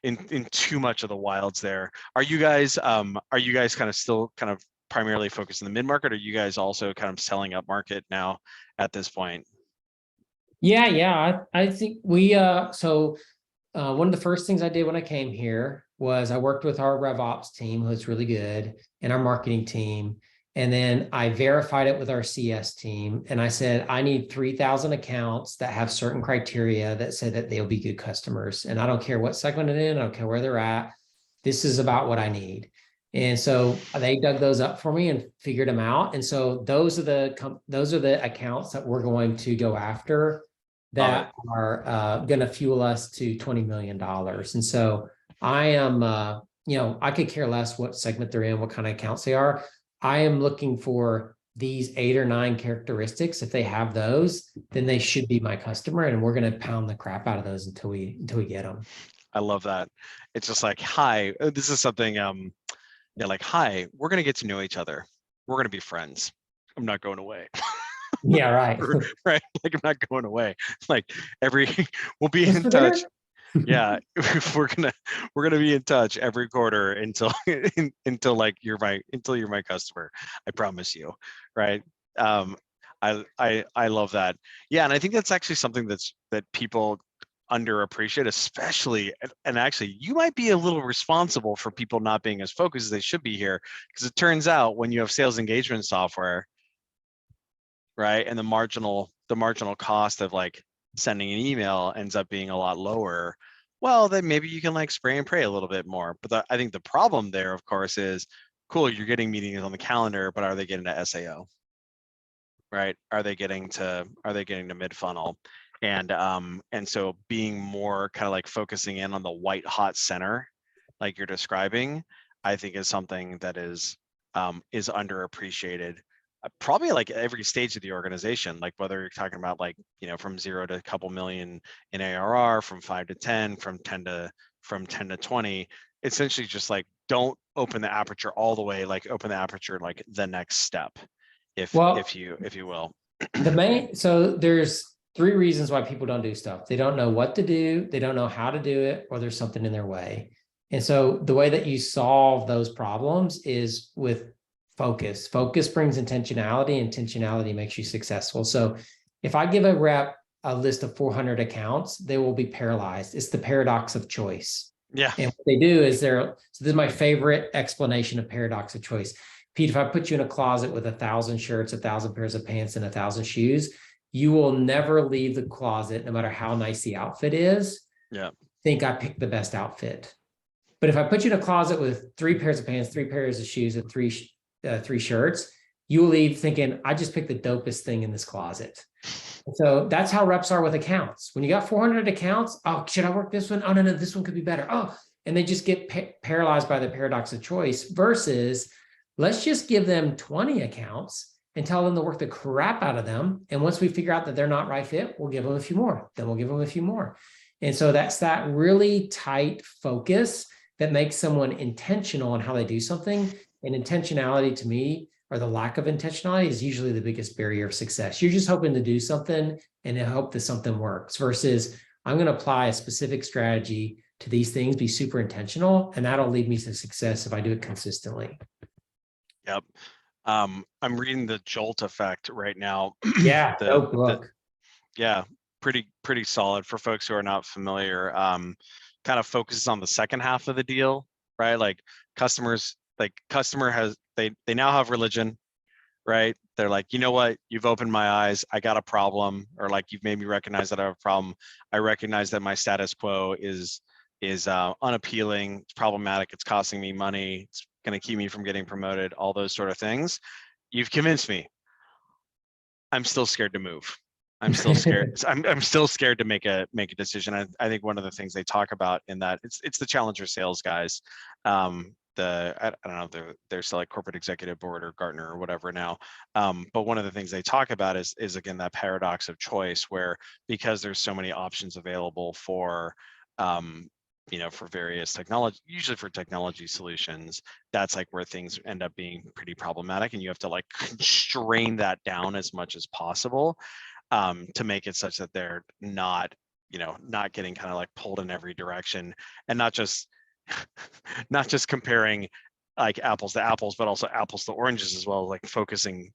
[SPEAKER 1] in too much of the wilds there. Are you guys kind of still kind of primarily focused in the mid-market, or are you guys also kind of selling up market now at this point?
[SPEAKER 2] I think we one of the first things I did when I came here was I worked with our RevOps team, who's really good, and our marketing team. And then I verified it with our CS team. And I said, I need 3,000 accounts that have certain criteria that say that they'll be good customers. And I don't care what segment it in, I don't care where they're at. This is about what I need. And so they dug those up for me and figured them out. And so those are the accounts that we're going to go after that are going to fuel us to $20 million. And so I am, I could care less what segment they're in, what kind of accounts they are. I am looking for these 8 or 9 characteristics, if they have those, then they should be my customer, and we're going to pound the crap out of those until we get them.
[SPEAKER 1] I love that. It's just like, hi, this is something, yeah, like, hi, we're going to get to know each other. We're going to be friends. I'm not going away.
[SPEAKER 2] Yeah, right.
[SPEAKER 1] Right. Like, I'm not going away. Like we'll be
[SPEAKER 2] Just
[SPEAKER 1] in
[SPEAKER 2] for
[SPEAKER 1] touch.
[SPEAKER 2] dinner?
[SPEAKER 1] Yeah. We're gonna be in touch every quarter until like until you're my customer. I promise you. Right. Um, I love that. Yeah. And I think that's actually something that people underappreciate, especially, and actually you might be a little responsible for people not being as focused as they should be here, because it turns out when you have sales engagement software, right, and the marginal cost of like sending an email ends up being a lot lower, well, then maybe you can like spray and pray a little bit more. But I think the problem there, of course, is cool, you're getting meetings on the calendar, but are they getting to SAO? Right? Are they getting to mid funnel? And so being more kind of like focusing in on the white hot center, like you're describing, I think is something that is underappreciated, probably like every stage of the organization, like whether you're talking about like, you know, from 0 to a couple million in ARR, from 5 to 10, from 10 to 20, essentially just like don't open the aperture all the way, like open the aperture like the next step,
[SPEAKER 2] Well,
[SPEAKER 1] if you will.
[SPEAKER 2] so there's 3 reasons why people don't do stuff. They don't know what to do, they don't know how to do it, or there's something in their way. And so the way that you solve those problems is with focus. Focus brings intentionality, intentionality makes you successful. So if I give a rep a list of 400 accounts, they will be paralyzed. It's the paradox of choice.
[SPEAKER 1] Yeah.
[SPEAKER 2] And what they do is so this is my favorite explanation of paradox of choice. Pete, if I put you in a closet with 1,000 shirts, 1,000 pairs of pants, and 1,000 shoes, you will never leave the closet, no matter how nice the outfit is.
[SPEAKER 1] Yeah.
[SPEAKER 2] Think I picked the best outfit. But if I put you in a closet with 3 pairs of pants, 3 pairs of shoes, and three shirts, you will leave thinking, I just picked the dopest thing in this closet. So that's how reps are with accounts. When you got 400 accounts, oh, should I work this one? Oh, no, this one could be better. Oh, and they just get paralyzed by the paradox of choice versus let's just give them 20 accounts and tell them to work the crap out of them. And once we figure out that they're not right fit, we'll give them a few more. Then we'll give them a few more. And so that's that really tight focus that makes someone intentional on how they do something. And intentionality to me, or the lack of intentionality, is usually the biggest barrier of success. You're just hoping to do something and to hope that something works versus I'm going to apply a specific strategy to these things, be super intentional, and that'll lead me to success if I do it consistently.
[SPEAKER 1] Yep. I'm reading The Jolt Effect right now.
[SPEAKER 2] Yeah, dope book.
[SPEAKER 1] Yeah, pretty solid for folks who are not familiar. Kind of focuses on the second half of the deal, right? Like customer has they now have religion, right? They're like, you know what? You've opened my eyes. I got a problem, or like you've made me recognize that I have a problem. I recognize that my status quo is unappealing. It's problematic. It's costing me money. It's going to keep me from getting promoted. All those sort of things. You've convinced me. I'm still scared to move. I'm still scared. I'm still scared to make a decision. I think one of the things they talk about in that it's the challenger sales guys. I don't know if they're still like corporate executive board or Gartner or whatever now. But one of the things they talk about is again that paradox of choice, where because there's so many options available for you know, for various technology, usually for technology solutions, that's like where things end up being pretty problematic, and you have to like constrain that down as much as possible to make it such that they're not, you know, not getting kind of like pulled in every direction, and not just comparing like apples to apples, but also apples to oranges as well, like focusing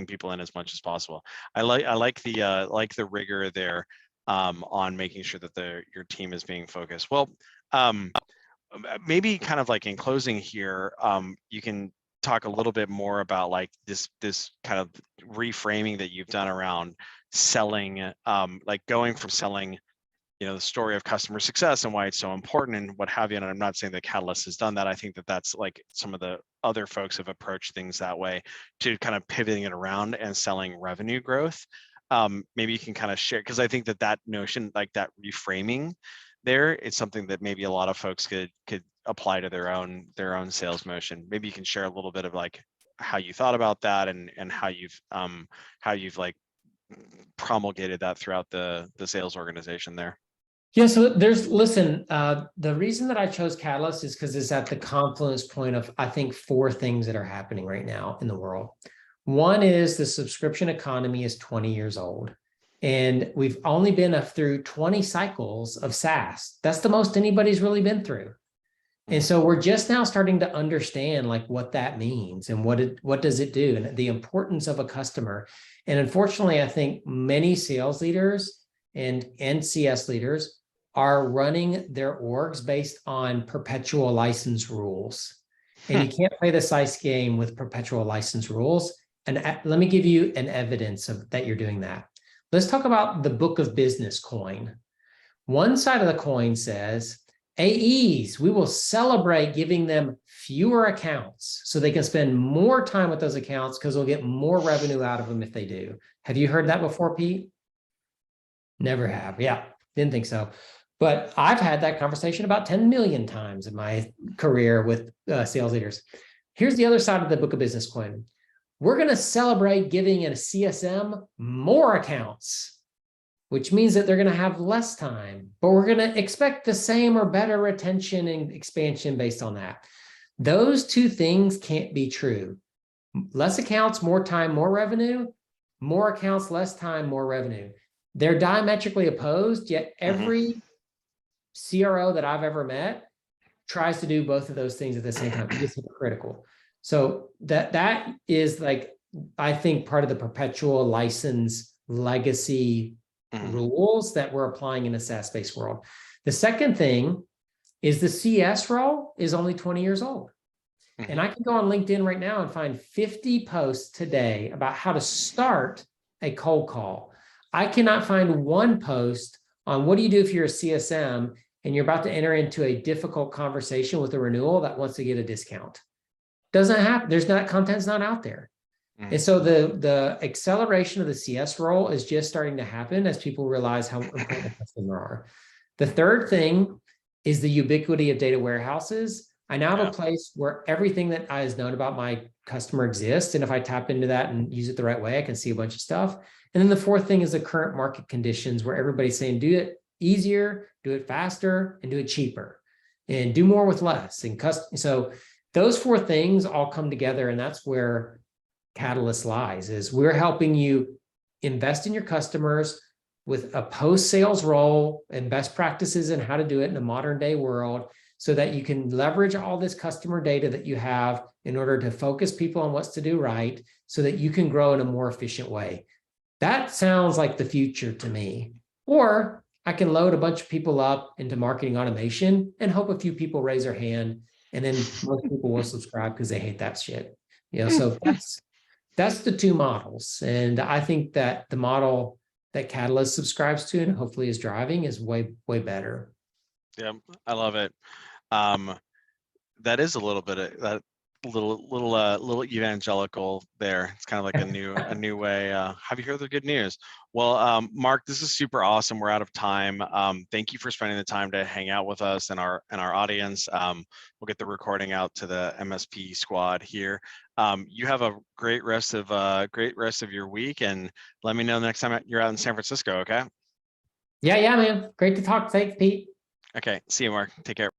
[SPEAKER 1] people in as much as possible. I like the rigor there on making sure that your team is being focused. Well, maybe kind of like in closing here, you can talk a little bit more about like this kind of reframing that you've done around selling, like going from selling, you know, the story of customer success and why it's so important and what have you. And I'm not saying that Catalyst has done that. I think that that's like some of the other folks have approached things that way, to kind of pivoting it around and selling revenue growth. Maybe you can kind of share, because I think that notion, like that reframing there, it's something that maybe a lot of folks could apply to their own sales motion. Maybe you can share a little bit of like how you thought about that, and how you've like promulgated that throughout the sales organization there.
[SPEAKER 2] Yeah, so listen, the reason that I chose Catalyst is because it's at the confluence point of, I think, four things that are happening right now in the world. One is the subscription economy is 20 years old, and we've only been through 20 cycles of SaaS. That's the most anybody's really been through. And so we're just now starting to understand like what that means and what does it do, and the importance of a customer. And unfortunately, I think many sales leaders and CS leaders are running their orgs based on perpetual license rules. And you can't play the SICE game with perpetual license rules. And let me give you an evidence of that you're doing that. Let's talk about the book of business coin. One side of the coin says, AEs, we will celebrate giving them fewer accounts so they can spend more time with those accounts because they'll get more revenue out of them if they do. Have you heard that before, Pete? Never have. Yeah, didn't think so. But I've had that conversation about 10 million times in my career with sales leaders. Here's the other side of the book of business coin. We're going to celebrate giving a CSM more accounts, which means that they're going to have less time, but we're going to expect the same or better retention and expansion based on that. Those two things can't be true. Less accounts, more time, more revenue. More accounts, less time, more revenue. They're diametrically opposed, yet every CRO that I've ever met tries to do both of those things at the same time. It's hypocritical. So that is like, I think, part of the perpetual license legacy rules that we're applying in a SaaS-based world. The second thing is the CS role is only 20 years old. And I can go on LinkedIn right now and find 50 posts today about how to start a cold call. I cannot find one post on what do you do if you're a CSM and you're about to enter into a difficult conversation with a renewal that wants to get a discount. Doesn't happen. There's not, content's not out there. And so the acceleration of the CS role is just starting to happen as people realize how important the customer are. The third thing is the ubiquity of data warehouses. I now have a place where everything that I has known about my customer exists. And if I tap into that and use it the right way, I can see a bunch of stuff. And then the fourth thing is the current market conditions where everybody's saying, do it easier, do it faster, and do it cheaper, and do more with less. And so those four things all come together. And that's where Catalyst lies, is we're helping you invest in your customers with a post-sales role and best practices and how to do it in a modern day world, so that you can leverage all this customer data that you have in order to focus people on what's to do right, so that you can grow in a more efficient way. That sounds like the future to me. Or I can load a bunch of people up into marketing automation and hope a few people raise their hand, and then most people will subscribe because they hate that shit. You know, so that's the two models. And I think that the model that Catalyst subscribes to and hopefully is driving is way, way better.
[SPEAKER 1] Yeah, I love it. That is a little bit of that little evangelical there. It's kind of like a new way. Have you heard the good news? Well, Mark, this is super awesome. We're out of time. Thank you for spending the time to hang out with us and our audience. We'll get the recording out to the MSP squad here. You have a great rest of your week, and let me know the next time you're out in San Francisco. Okay.
[SPEAKER 2] Yeah, man. Great to talk. Thanks, Pete.
[SPEAKER 1] Okay. See you, Mark. Take care.